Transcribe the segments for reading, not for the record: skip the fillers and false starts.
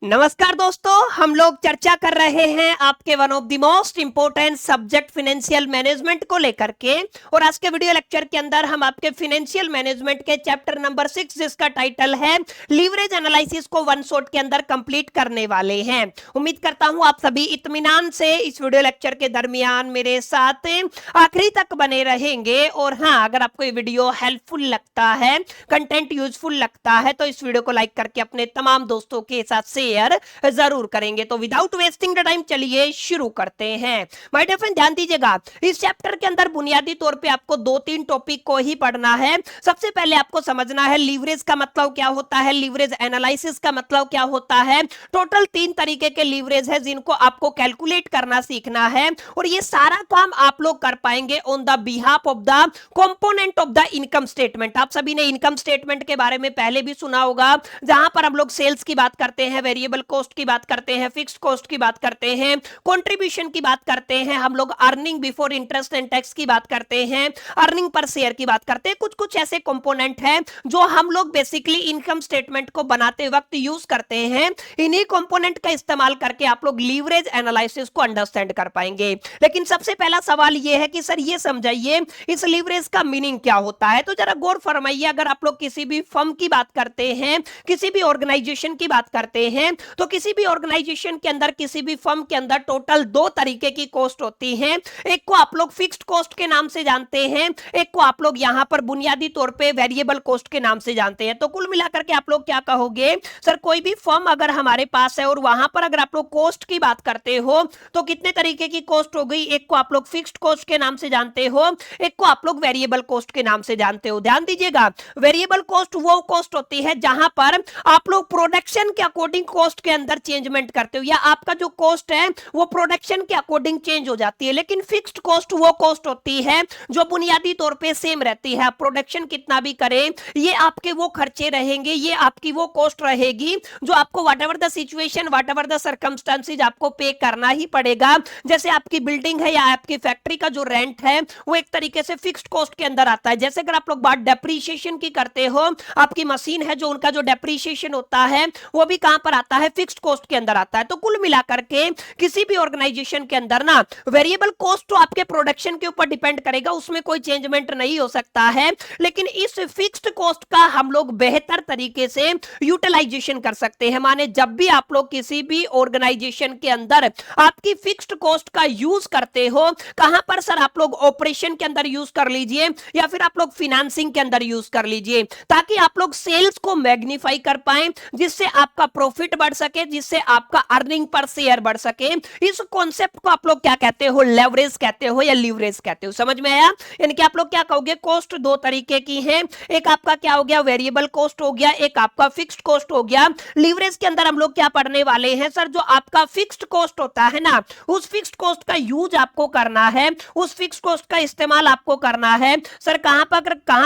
नमस्कार दोस्तों, हम लोग चर्चा कर रहे हैं आपके one of the most important subject financial management को लेकर के। और आज के वीडियो लेक्चर के अंदर हम आपके फाइनेंशियल मैनेजमेंट के चैप्टर नंबर 6 जिसका टाइटल है लीवरेज एनालिसिस को वन शॉट के अंदर कंप्लीट करने वाले हैं। उम्मीद करता हूं आप सभी इत्मीनान से इस वीडियो लेक्चर के दरमियान मेरे साथ आखिरी तक बने रहेंगे। और हाँ, अगर आपको ये वीडियो हेल्पफुल लगता है, कंटेंट यूजफुल लगता है, तो इस वीडियो को लाइक करके अपने तमाम दोस्तों के साथ शेयर जरूर करेंगे। तो विदाउट वेस्टिंग द टाइम चलिए शुरू करते हैं। माय डियर फ्रेंड, ध्यान दीजिएगा, इस चैप्टर के अंदर बुनियादी तौर पे आपको 2-3 टॉपिक को ही पढ़ना है। सबसे पहले आपको समझना है लीवरेज का मतलब क्या होता है, लीवरेज एनालिसिस का मतलब क्या होता है। टोटल 3 तरीके के लीवरेज है जिनको आपको कैलकुलेट करना सीखना है। और ये सारा काम आप लोग कर पाएंगे on the behalf of the component of the income statement. आप सभी ने इनकम स्टेटमेंट के बारे में पहले भी सुना होगा, जहां पर हम लोग सेल्स की बात करते हैं, वेरिएबल कॉस्ट की बात करते हैं, फिक्स्ड कॉस्ट की बात करते हैं, कंट्रीब्यूशन की बात करते हैं, हम लोग earning before interest and tax की बात करते हैं, अर्निंग पर शेयर की बात करते हैं। कुछ कुछ ऐसे कंपोनेंट हैं जो हम लोग बेसिकली इनकम स्टेटमेंट को बनाते वक्त यूज करते हैं। इन्हीं कंपोनेंट का इस्तेमाल करके आप लोग लीवरेज एनालिसिस को अंडरस्टैंड कर पाएंगे। लेकिन सबसे पहला सवाल यह है कि सर ये समझाइए इस लीवरेज का मीनिंग क्या होता है। तो जरा गौर फरमाइए, अगर आप लोग किसी भी फर्म की बात करते हैं, किसी भी ऑर्गेनाइजेशन की बात करते हैं, तो किसी भी ऑर्गेनाइजेशन के अंदर, किसी भी फर्म के अंदर टोटल 2 तरीके की कॉस्ट होती है। एक को आप लोग फिक्स्ड कॉस्ट के नाम से जानते हैं, एक को आप लोग यहां पर बुनियादी तौर पे वेरिएबल कॉस्ट के नाम से जानते हैं। तो कुल मिलाकर के आप लोग क्या कहोगे, सर कोई भी फर्म अगर हमारे पास है और वहां पर अगर आप लोग कॉस्ट की बात करते हो तो कितने तरीके की कॉस्ट हो गई। एक को आप लोग फिक्स्ड कॉस्ट के नाम से जानते हो, एक को आप लोग वेरिएबल कॉस्ट के नाम से जानते हो। ध्यान दीजिएगा, वेरिएबल कॉस्ट वो कॉस्ट होती है जहां पर आप लोग प्रोडक्शन के अकॉर्डिंग कॉस्ट के अंदर चेंजमेंट करते हो, या आपका जो कॉस्ट है वो प्रोडक्शन के अकॉर्डिंग चेंज हो जाती है। लेकिन फिक्स्ड कॉस्ट वो कॉस्ट होती है जो बुनियादी तौर पे सेम रहती है। प्रोडक्शन कितना भी करें, ये आपके वो खर्चे रहेंगे, ये आपकी वो कॉस्ट रहेगी जो आपको what ever the situation, what ever the circumstances आपको पे करना ही पड़ेगा। जैसे आपकी बिल्डिंग है या आपकी फैक्ट्री का जो रेंट है वो एक तरीके से फिक्स्ड कॉस्ट के अंदर आता है। जैसे अगर आप लोग बात डेप्रीशिएशन की करते हो, आपकी मशीन है जो उनका जो डेप्रीशिएशन होता है वो भी कहां पर आता है, फिक्स्ड कॉस्ट के अंदर आता है। तो कुल मिलाकर के किसी भी ऑर्गेनाइजेशन के अंदर ना वेरिएबल कॉस्ट तो आपके प्रोडक्शन के ऊपर डिपेंड करेगा, उसमें कोई चेंजमेंट नहीं हो सकता है। लेकिन इस फिक्स्ड कॉस्ट का हम लोग बेहतर तरीके से यूटिलाइजेशन कर सकते हैं। माने जब भी आप लोग किसी भी ऑर्गेनाइजेशन के अंदर आपकी फिक्स्ड कॉस्ट का यूज करते हो, कहां पर सर आप लोग ऑपरेशन के अंदर यूज कर लीजिए या फिर आप लोग फिनेंसिंग के अंदर यूज कर लीजिए, ताकि आप लोग सेल्स को मैग्नीफाई कर पाए, जिससे आपका प्रॉफिट बढ़ सके, जिससे आपका अर्निंग पर शेयर बढ़ सके। इस कॉन्सेप्ट को आप लोग क्या कहते हो, लेवरेज कहते हो या लीवरेज कहते हो। समझ में आया? यानी कि आप लोग क्या कहोगे, कॉस्ट 2 तरीके की है, एक आपका क्या हो गया, वेरिएबल कॉस्ट हो गया, एक आपका फिक्स्ड कॉस्ट हो गया। लीवरेज के अंदर हम लोग क्या पढ़ने वाले हैं, सर जो आपका फिक्स्ड कॉस्ट होता है ना, उस फिक्स्ड कॉस्ट का यूज आपको करना है, उस फिक्स्ड कॉस्ट का इस्तेमाल आपको करना है। सर कहां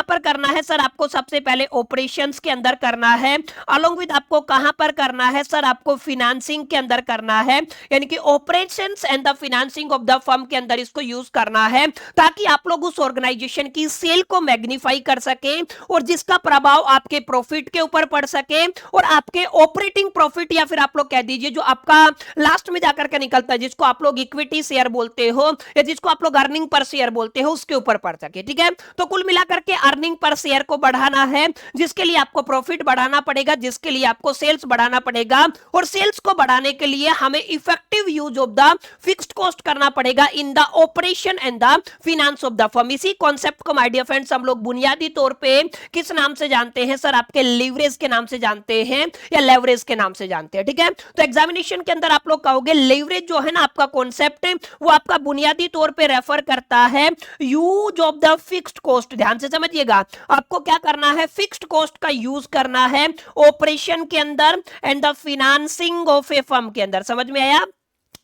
पर करना है, सर आपको सबसे पहले ऑपरेशंस के अंदर करना है, अलोंग विद आपको कहां पर करना है, सर आपको फिनेंसिंग के अंदर करना है। यानी कि operations and the financing of the firm के अंदर इसको यूज करना है, ताकि आप लोग उस ऑर्गेनाइजेशन की सेल को मैग्नीफाई कर सके और जिसका प्रभाव आपके प्रॉफिट के ऊपर पड़ सके और आपके ऑपरेटिंग प्रॉफिट, या फिर आप लोग कह दीजिए जो आपका लास्ट में जाकर के निकलता है, जिसको आप लोग इक्विटी शेयर बोलते हो या जिसको आप लोग अर्निंग पर शेयर बोलते हो, उसके ऊपर पड़ सके। ठीक है, तो कुल मिलाकर के अर्निंग पर शेयर को बढ़ाना है, जिसके लिए आपको प्रॉफिट बढ़ाना पड़ेगा, जिसके लिए आपको सेल्स बढ़ाना पड़ेगा, और सेल्स को बढ़ाने के लिए हमें effective use of the fixed cost करना पड़ेगा in the operation and the finance of the firm. इसी कॉन्सेप्ट को माय डियर फ्रेंड्स हम लोग बुनियादी तौर पे किस नाम से जानते हैं, सर आपके लीवरेज के नाम से जानते हैं या लेवरेज के नाम से जानते हैं। ठीक है, तो एग्जामिनेशन के अंदर आप लोग कहोगे लीवरेज जो है ना आपका कॉन्सेप्ट, वो आपका बुनियादी तौर पे रेफर करता है use of the fixed cost. ध्यान से समझिएगा, आपको क्या करना है, फिक्स्ड कॉस्ट का यूज करना है ऑपरेशन के अंदर and the financing of A firm के अंदर। समझ में आया?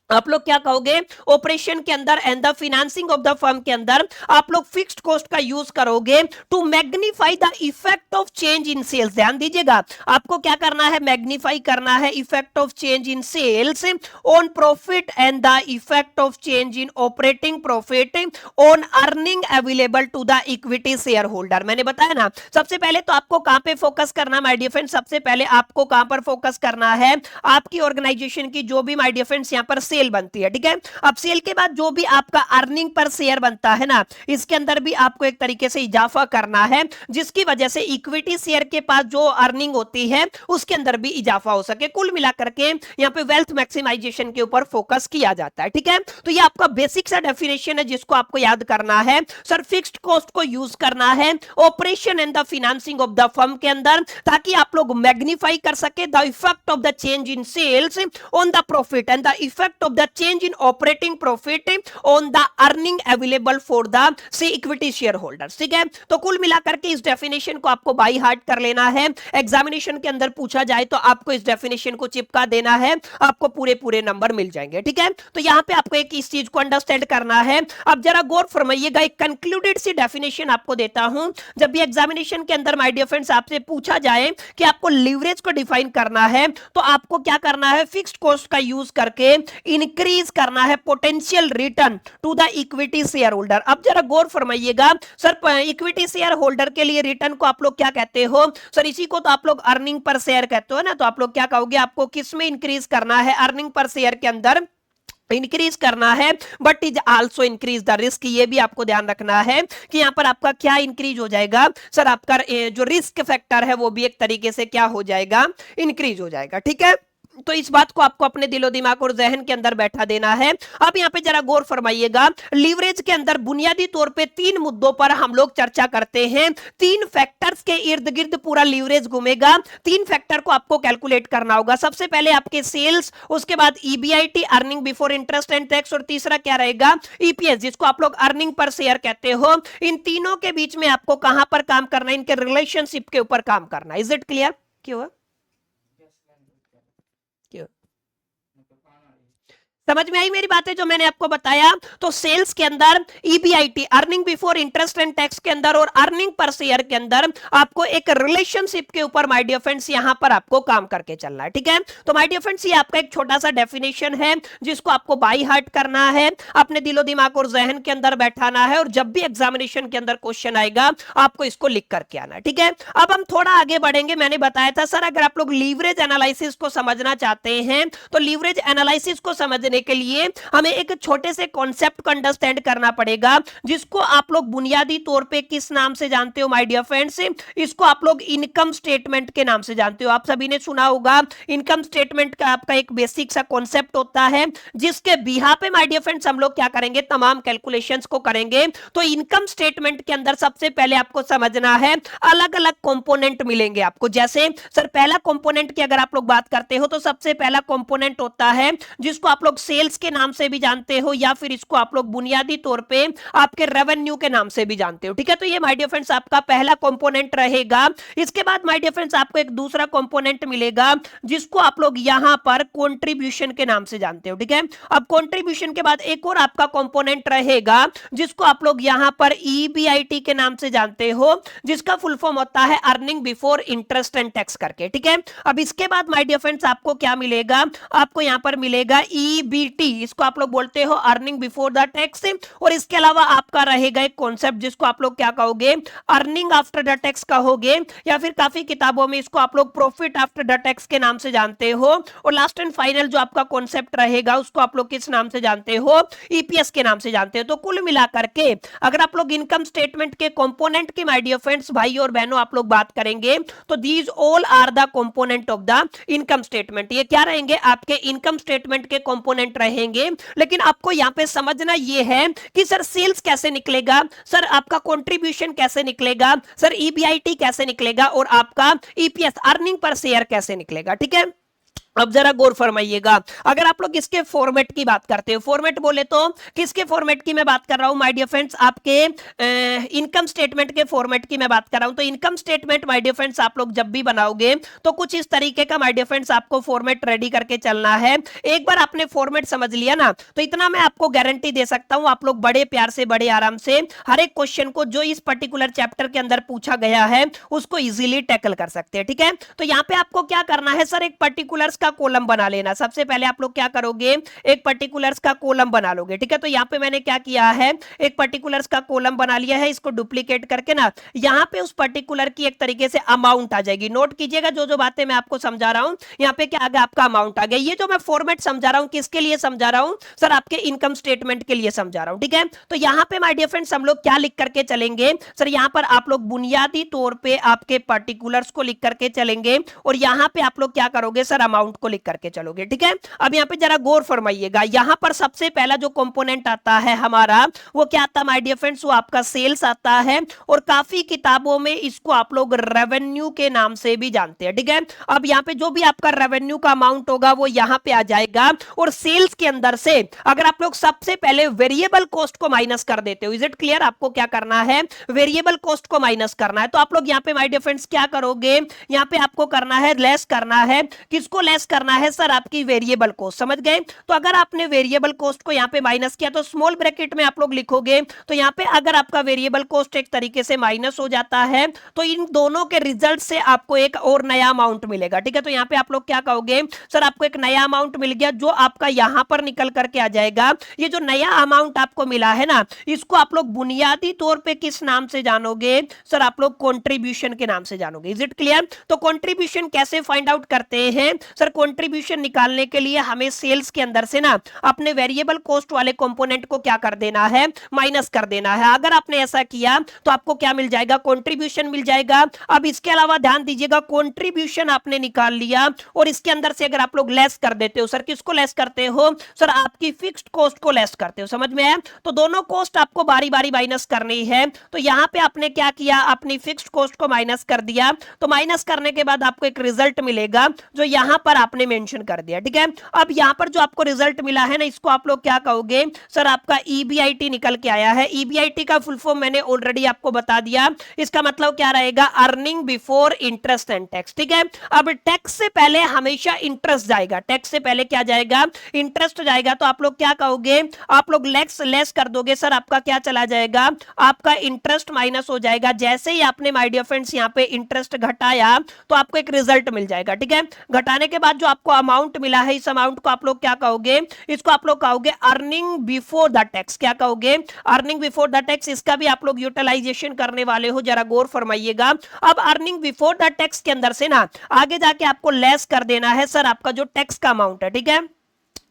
आप लोग क्या कहोगे, ऑपरेशन के अंदर and the financing of the firm के अंदर आप लोग फिक्स्ड कॉस्ट का यूज करोगे to magnify the effect of change in sales. ध्यान दीजिएगा, आपको क्या करना है, मैग्नीफाई करना है effect of change in sales on profit and the effect of change in operating profit on earning available to the equity share holder. मैंने बताया ना, सबसे पहले तो आपको कहां पे फोकस करना माय डियर फ्रेंड्स, सबसे पहले आपको कहां पर फोकस करना है, आपकी ऑर्गेनाइजेशन की जो भी माय डियर फ्रेंड्स यहां पर सेल बनती है, ठीक है। अब सेल के बाद जो भी आपका अर्निंग पर शेयर बनता है ना, इसके अंदर भी आपको एक तरीके से इजाफा करना है, जिसकी वजह से इक्विटी शेयर के पास जो अर्निंग होती है उसके अंदर भी इजाफा हो सके। कुल मिलाकर के यहां पे वेल्थ मैक्सिमाइजेशन के ऊपर फोकस किया जाता है, ठीक है। तो ये आपका बेसिक सा डेफिनेशन है जिसको आपको याद करना है। सर फिक्स्ड कॉस्ट को यूज करना है operation and the financing of the firm के अंदर, ताकि आप लोग मैग्नीफाई कर सके the effect of the change in sales on the profit and the effect of the change in operating profit on the earning available for the से equity share holders, ठीक है। तो कुल मिलाकर के इस डेफिनेशन को आपको बाई हार्ट कर लेना है। एग्जामिनेशन के अंदर पूछा जाए तो आपको इस डेफिनेशन को चिपका देना है, आपको पूरे पूरे नंबर मिल जाएंगे, ठीक है। तो यहां पे आपको एक इस चीज को अंडरस्टैंड करना है। अब जरा गौर फरमाइएगा, एक कंक्लूडेड सी डेफिनेशन आपको देता हूं। जब भी एग्जामिनेशन के अंदर माय डियर फ्रेंड्स आपसे पूछा जाए कि आपको लीवरेज को डिफाइन करना है, तो आपको क्या करना है, फिक्स्ड कॉस्ट का यूज करके इंक्रीज करना है potential return to the equity share holder. अब जरा गौर फरमाइएगा, सर इक्विटी शेयर होल्डर के लिए रिटर्न को आप लोग क्या कहते हो, सर इसी को तो आप लोग अर्निंग पर शेयर कहते हो ना। तो आप लोग क्या कहोगे, आपको किस में इंक्रीज करना है, अर्निंग पर शेयर के अंदर इंक्रीज करना है, but is also increase the risk. ये भी आपको ध्यान रखना है कि यहां पर आपका क्या इंक्रीज हो जाएगा, सर आपका जो रिस्क फैक्टर है वो भी एक तरीके से क्या हो जाएगा, इंक्रीज हो जाएगा, ठीक है। तो इस बात को आपको अपने दिलो दिमाग और जहन के अंदर बैठा देना है। अब यहाँ पे जरा गौर फरमाइएगा, लीवरेज के अंदर बुनियादी तौर पे 3 मुद्दों पर हम लोग चर्चा करते हैं। 3 फैक्टर्स के इर्द गिर्द पूरा लीवरेज घूमेगा। 3 फैक्टर को आपको कैलकुलेट करना होगा। सबसे पहले आपके सेल्स, उसके बाद EBIT earning before interest and tax, और तीसरा क्या रहेगा, ईपीएस, जिसको आप लोग अर्निंग पर शेयर कहते हो। इन तीनों के बीच में आपको कहां पर काम करना है, इनके रिलेशनशिप के ऊपर काम करना है। Is it clear? क्यों समझ में आई मेरी बातें जो मैंने आपको बताया? तो सेल्स के अंदर EBIT earning before interest and tax के अंदर और अर्निंग पर शेयर के अंदर आपको एक रिलेशनशिप के ऊपर माय डियर फ्रेंड्स यहां पर आपको काम करके चलना है, ठीक है। तो माय डियर फ्रेंड्स ये आपका एक छोटा सा डेफिनेशन है जिसको आपको बाई हार्ट करना है, अपने दिलो दिमाग और जहन के अंदर बैठाना है, और जब भी एग्जामिनेशन के अंदर क्वेश्चन आएगा आपको इसको लिख करके आना, ठीक है। अब हम थोड़ा आगे बढ़ेंगे। मैंने बताया था सर अगर आप लोग लीवरेज एनालिसिस को समझना चाहते हैं तो लीवरेज एनालिसिस को समझने के लिए हमें एक छोटे से कॉन्सेप्ट को अंडरस्टैंड करना पड़ेगा, जिसको आप लोग बुनियादी तौर पे किस नाम से जानते हो माय डियर फ्रेंड्स, इसको आप लोग इनकम स्टेटमेंट के नाम से जानते हो। आप सभी ने सुना होगा इनकम स्टेटमेंट का आपका एक बेसिक सा कॉन्सेप्ट होता है, जिसके बिहा पे माय डियर फ्रेंड्स हम लोग क्या करेंगे, तमाम कैलकुलेशंस को करेंगे। तो इनकम स्टेटमेंट के अंदर सबसे पहले आपको समझना है अलग अलग कंपोनेंट मिलेंगे आपको। जैसे सर पहला कंपोनेंट की अगर आप लोग बात करते हो तो सबसे पहला कंपोनेंट होता है जिसको आप लोग सेल्स के नाम से भी जानते हो, या फिर इसको आप लोग बुनियादी तौर पे आपके रेवेन्यू के नाम से भी जानते हो, ठीक है। तो ये माय डियर फ्रेंड्स आपका पहला कंपोनेंट रहेगा। इसके बाद माय डियर फ्रेंड्स आपको एक दूसरा कंपोनेंट मिलेगा जिसको आप लोग यहां पर कंट्रीब्यूशन के नाम से जानते हो, ठीक है। अब कंट्रीब्यूशन के बाद एक और आपका कंपोनेंट रहेगा जिसको आप लोग यहां पर ईबीआईटी के नाम से जानते हो, जिसका फुल फॉर्म होता है earning before interest and tax करके, ठीक है। अब इसके बाद माय डियर फ्रेंड्स आपको क्या मिलेगा, आपको यहां पर मिलेगा ईबीटी, इसको आप लोग बोलते हो अर्निंग बिफोर द टैक्स। और इसके अलावा आपका रहेगा एक कॉन्सेप्ट जिसको आप लोग क्या कहोगे, अर्निंग आफ्टर द टैक्स कहोगे, या फिर काफी किताबों में इसको आप लोग प्रॉफिट आफ्टर द टैक्स के नाम से जानते हो। और लास्ट एंड फाइनल जो आपका कॉन्सेप्ट रहेगा उसको आप लोग किस नाम से जानते हो, ईपीएस के नाम से जानते हो। तो कुल मिलाकर के अगर आप लोग इनकम स्टेटमेंट के कंपोनेंट की माय डियर फ्रेंड्स भाई और बहनों आप लोग बात करेंगे तो these all are the component of the income statement. ये क्या रहेंगे, आपके इनकम स्टेटमेंट के कंपोनेंट रहेंगे। लेकिन आपको यहां पे समझना ये है कि सर सेल्स कैसे निकलेगा, सर आपका कंट्रीब्यूशन कैसे निकलेगा, सर ईबीआईटी कैसे निकलेगा, और आपका ईपीएस अर्निंग पर शेयर कैसे निकलेगा, ठीक है। अब जरा गौर फरमाइएगा, अगर आप लोग इसके फॉर्मेट की बात करते हो, फॉर्मेट बोले तो किसके फॉर्मेट की मैं बात कर रहा हूं माय डियर फ्रेंड्स, आपके इनकम स्टेटमेंट के फॉर्मेट की मैं बात कर रहा हूं। तो income statement my dear friends आप लोग जब भी बनाओगे तो कुछ इस तरीके का माय डियर फ्रेंड्स आपको फॉर्मेट रेडी करके चलना है। एक बार आपने फॉर्मेट समझ लिया ना, तो इतना मैं आपको गारंटी दे सकता हूं, आप लोग बड़े प्यार से बड़े आराम से हर एक क्वेश्चन को जो इस पर्टिकुलर चैप्टर के अंदर पूछा गया है उसको इजीली टैकल कर सकते हैं। ठीक है, तो यहाँ पे आपको क्या करना है सर, एक पर्टिकुलर्स का कॉलम बना लेना। सबसे पहले आप लोग क्या करोगे, एक पर्टिकुलर्स का कॉलम बना लोगे। ठीक है, तो यहाँ पे मैंने क्या किया है, एक पर्टिकुलर्स का कॉलम बना लिया है। इसको डुप्लीकेट करके ना यहाँ पे उस पर्टिकुलर की एक तरीके से अमाउंट आ जाएगी। नोट कीजिएगा जो जो बातें मैं आपको समझा रहा हूं, यहाँ पे क्या आ गया, आपका अमाउंट आ गया। ये जो मैं फॉर्मेट समझा रहा हूं किसके लिए समझा रहा हूं सर, आपके इनकम स्टेटमेंट के लिए समझा रहा हूं। ठीक है, तो यहाँ पे माय डियर फ्रेंड्स हम लोग क्या लिख करके चलेंगे सर, यहाँ पर आप लोग बुनियादी तौर पे आपके पर्टिकुलर्स को लिख करके चलेंगे और यहाँ पे आप लोग क्या करोगे सर, अमाउंट को लिख करके चलोगे। ठीक है, अब यहाँ पे जरा गौर फरमाइएगा, यहाँ पर सबसे पहला जो कंपोनेंट आता है हमारा वो क्या आता है माय डियर फ्रेंड्स, वो आपका सेल्स आता है और काफी किताबों में इसको आप लोग रेवेन्यू के नाम से भी जानते हैं। ठीक है, अब यहाँ पे जो भी आपका रेवेन्यू का अमाउंट होगा वो यहाँ पे आ जाएगा और सेल्स के अंदर से अगर आप लोग सबसे पहले वेरिएबल कॉस्ट को माइनस कर देते हो, इज इट क्लियर, आपको क्या करना है, वेरिएबल कॉस्ट को माइनस करना है। तो आप लोग यहाँ पे माय डियर फ्रेंड्स क्या करोगे, यहाँ पे आपको करना है लेस करना है, किसको लेस करना है सर, आपकी वेरिएबल कॉस्ट। समझ गए, तो अगर आपने वेरिएबल कॉस्ट को यहाँ पे माइनस किया तो स्मॉल ब्रैकेट में आप लोग लिखोगे, तो यहाँ पे अगर आपका वेरिएबल कॉस्ट एक तरीके से माइनस हो जाता है तो इन दोनों के रिजल्ट से आपको एक और नया अमाउंट मिलेगा। ठीक है, तो यहाँ पे आप लोग क्या कहोगे सर, आपको एक नया अमाउंट मिल गया जो आपका यहाँ पर निकल करके आ जाएगा। ये जो नया अमाउंट आपको मिला है ना, इसको आप लोग बुनियादी तौर पे किस नाम से जानोगे सर, आप लोग कंट्रीब्यूशन के नाम से जानोगे। इज इट क्लियर, तो कंट्रीब्यूशन कैसे फाइंड आउट करते हैं सर, कंट्रीब्यूशन निकालने के लिए हमें सेल्स के अंदर से ना अपने वेरिएबल कॉस्ट वाले कंपोनेंट को क्या कर देना है, माइनस कर देना है। अगर आपने ऐसा किया तो आपको क्या मिल जाएगा, कंट्रीब्यूशन मिल जाएगा। अब इसके अलावा ध्यान दीजिएगा, कंट्रीब्यूशन आपने निकाल लिया और इसके अंदर से अगर आप लोग लेस कर देते हो सर, किसको लेस करते हो सर, आपकी फिक्स्ड कॉस्ट को लेस करते हो। समझ में आया, तो दोनों कॉस्ट आपको बारी बारी माइनस करनी है। तो यहां पे आपने क्या किया, अपनी फिक्स्ड कॉस्ट को माइनस कर दिया, तो माइनस करने के बाद आपको एक रिजल्ट मिलेगा जो यहां पर आपने मेंशन कर दिया। ठीक है, अब यहां पर जो आपको रिजल्ट मिला है ना, इसको आप लोग क्या कहोगे सर, आपका ईबीआईटी निकल के आया है। ईबीआईटी का फुल फॉर्म मैंने ऑलरेडी आपको बता दिया, इसका मतलब क्या रहेगा, earning before interest and tax. ठीक है, अब टैक्स से पहले हमेशा इंटरेस्ट जाएगा, टैक्स से पहले क्या जाएगा, इंटरेस्ट जाएगा। तो आप लोग क्या कहोगे, आप लोग लेस कर दोगे सर, आपका क्या चला जाएगा, आपका इंटरेस्ट माइनस हो जाएगा। जैसे ही आपने माय डियर फ्रेंड्स यहाँ पे इंटरेस्ट घटाया तो आपको एक रिजल्ट मिल जाएगा। ठीक है, घटाने के बाद जो आपको अमाउंट मिला है, इस अमाउंट को आप लोग क्या कहोगे, इसको आप लोग कहोगे अर्निंग बिफोर द टैक्स। क्या कहोगे, अर्निंग बिफोर द टैक्स। इसका भी आप लोग यूटिलाइजेशन करने वाले हो, जरा गौर फरमाइएगा। अब अर्निंग बिफोर द टैक्स के अंदर से ना आगे जाके आपको लेस कर देना है सर, आपका जो टैक्स का अमाउंट है। ठीक है,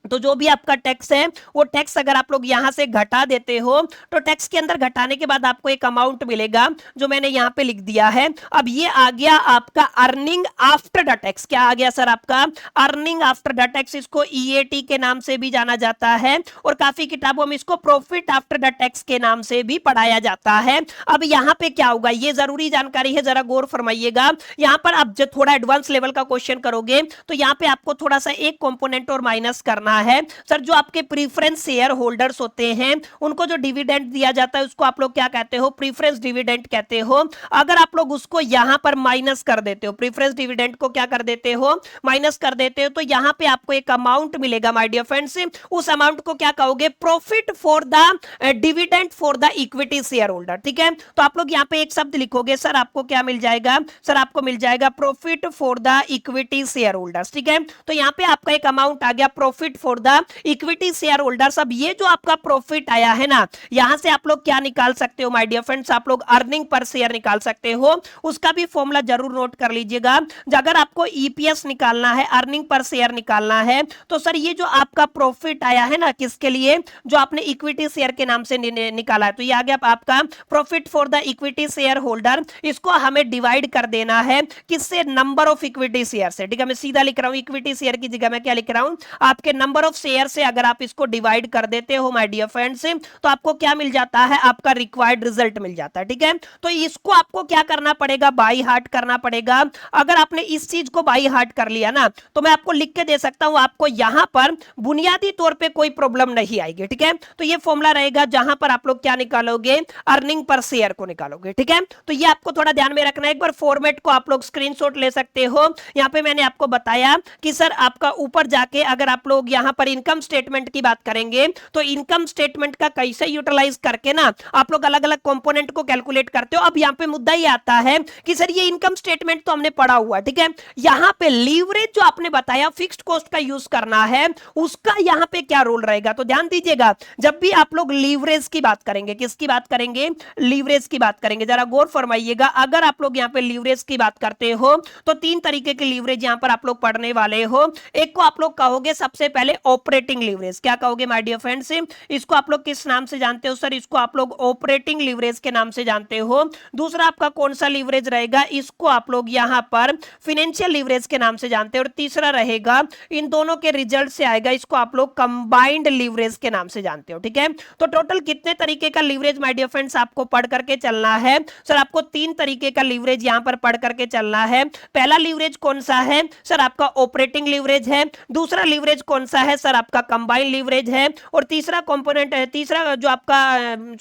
तो जो भी आपका टैक्स है वो टैक्स अगर आप लोग यहां से घटा देते हो तो टैक्स के अंदर घटाने के बाद आपको एक अमाउंट मिलेगा जो मैंने यहां पे लिख दिया है। अब ये आ गया आपका अर्निंग आफ्टर द टैक्स। क्या आ गया सर, आपका अर्निंग आफ्टर द टैक्स। इसको ईएटी के नाम से भी जाना जाता है और काफी किताबों में इसको प्रॉफिट आफ्टर द टैक्स के नाम से भी पढ़ाया जाता है। अब यहां पे क्या होगा, ये जरूरी जानकारी है, जरा गौर फरमाइएगा। यहां पर आप जब थोड़ा एडवांस लेवल का क्वेश्चन करोगे तो यहां पे आपको थोड़ा सा एक कंपोनेंट और माइनस करना है सर। जो आपके प्रीफरेंस शेयर होल्डर्स होते हैं उनको जो डिविडेंड दिया जाता है उसको आप लोग क्या कहते हो, प्रीफरेंस डिविडेंड कहते हो। अगर आप लोग उसको यहां पर माइनस कर देते हो, प्रीफरेंस डिविडेंड को क्या कर देते हो, माइनस कर देते हो, तो यहां पे आपको एक अमाउंट मिलेगा माय डियर फ्रेंड्स। उस अमाउंट को क्या कहोगे, profit for the dividend for the equity share holder. ठीक है, तो आप लोग यहां पे एक शब्द लिखोगे सर, आपको क्या मिल जाएगा सर, आपको मिल जाएगा profit for the equity share holders. ठीक है, तो यहां पे आपका एक अमाउंट आ गया profit for the equity share holders. अब ये जो आपका प्रॉफिट आया है ना, यहां से आप लोग क्या निकाल सकते हो माय डियर फ्रेंड्स, आप लोग अर्निंग पर शेयर निकाल सकते हो। उसका भी फॉर्मूला जरूर नोट कर लीजिएगा। अगर आपको ईपीएस निकालना है, अर्निंग पर शेयर निकालना है, तो सर ये जो आपका प्रॉफिट आया है ना, किसके लिए, जो आपने इक्विटी शेयर के नाम से निकाला है, तो ये आ गया आपका profit for the equity share holder. इसको हमें डिवाइड कर देना है किससे, नंबर ऑफ इक्विटी शेयर से। ठीक है, मैं सीधा लिख रहा हूं, इक्विटी शेयर की जगह मैं क्या लिख रहा हूं, आपके नंबर ऑफ शेयर से अगर आप इसको डिवाइड कर देते हो माय डियर फ्रेंड्स, तो आपको क्या मिल जाता है, आपका रिक्वायर्ड रिजल्ट मिल जाता है। ठीक है, तो इसको आपको क्या करना पड़ेगा, बाई हार्ट करना पड़ेगा। अगर आपने इस चीज को बाई हार्ट कर लिया ना, तो मैं आपको लिख के दे सकता हूं, आपको यहां पर बुनियादी तौर पे कोई प्रॉब्लम नहीं आएगी। ठीक है, तो ये फॉर्मूला रहेगा जहां पर आप लोग क्या निकालोगे, अर्निंग पर शेयर को निकालोगे। ठीक है, तो ये आपको थोड़ा ध्यान में रखना है। एक बार फॉर्मेट को आप लोग स्क्रीनशॉट ले सकते हो। यहां पे मैंने आपको बताया कि सर आपका ऊपर जाके अगर आप लोग यहां पर इनकम स्टेटमेंट की बात करेंगे, तो इनकम स्टेटमेंट का कैसे यूटिलाइज करके ना आप लोग अलग अलग कंपोनेंट को कैलकुलेट करते हो। अब यहां पे मुद्दा ये आता है कि सर ये इनकम स्टेटमेंट तो हमने पढ़ा हुआ, ठीक है, यहां पे लीवरेज जो आपने बताया फिक्स्ड कॉस्ट का यूज करना है, उसका यहां पे क्या रोल रहेगा। तो ध्यान दीजिएगा, जब भी आप लोग लीवरेज की बात करेंगे, किसकी बात करेंगे, लीवरेज की बात करेंगे, जरा गौर फरमाइएगा। अगर आप लोग यहां पे लीवरेज की बात करते हो तो तीन तरीके के लीवरेज यहां पर आप लोग पढ़ने वाले हो। एक को आप लोग कहोगे सबसे पहले ऑपरेटिंग लीवरेज। क्या कहोगे माय डियर फ्रेंड्स, इसको आप लोग किस नाम से जानते हो सर, इसको आप लोग ऑपरेटिंग लीवरेज के नाम से जानते हो। दूसरा आपका कौन सा लीवरेज रहेगा, इसको आप लोग यहां पर फाइनेंशियल लीवरेज के नाम से जानते हो। और तीसरा रहेगा, इन दोनों के रिजल्ट से आएगा, इसको आप लोग कंबाइंड लीवरेज के नाम से जानते हो। ठीक है, तो टोटल कितने तरीके का लीवरेज माय डियर फ्रेंड्स आपको पढ़ करके चलना है। सर आपको तीन तरीके का लीवरेज यहां पर पढ़ करके चलना है। पहला लीवरेज कौन सा है सर, आपका ऑपरेटिंग लीवरेज है। दूसरा लीवरेज कौन सा है सर, आपका कंबाइंड लीवरेज है। और तीसरा कंपोनेंट है, तीसरा जो आपका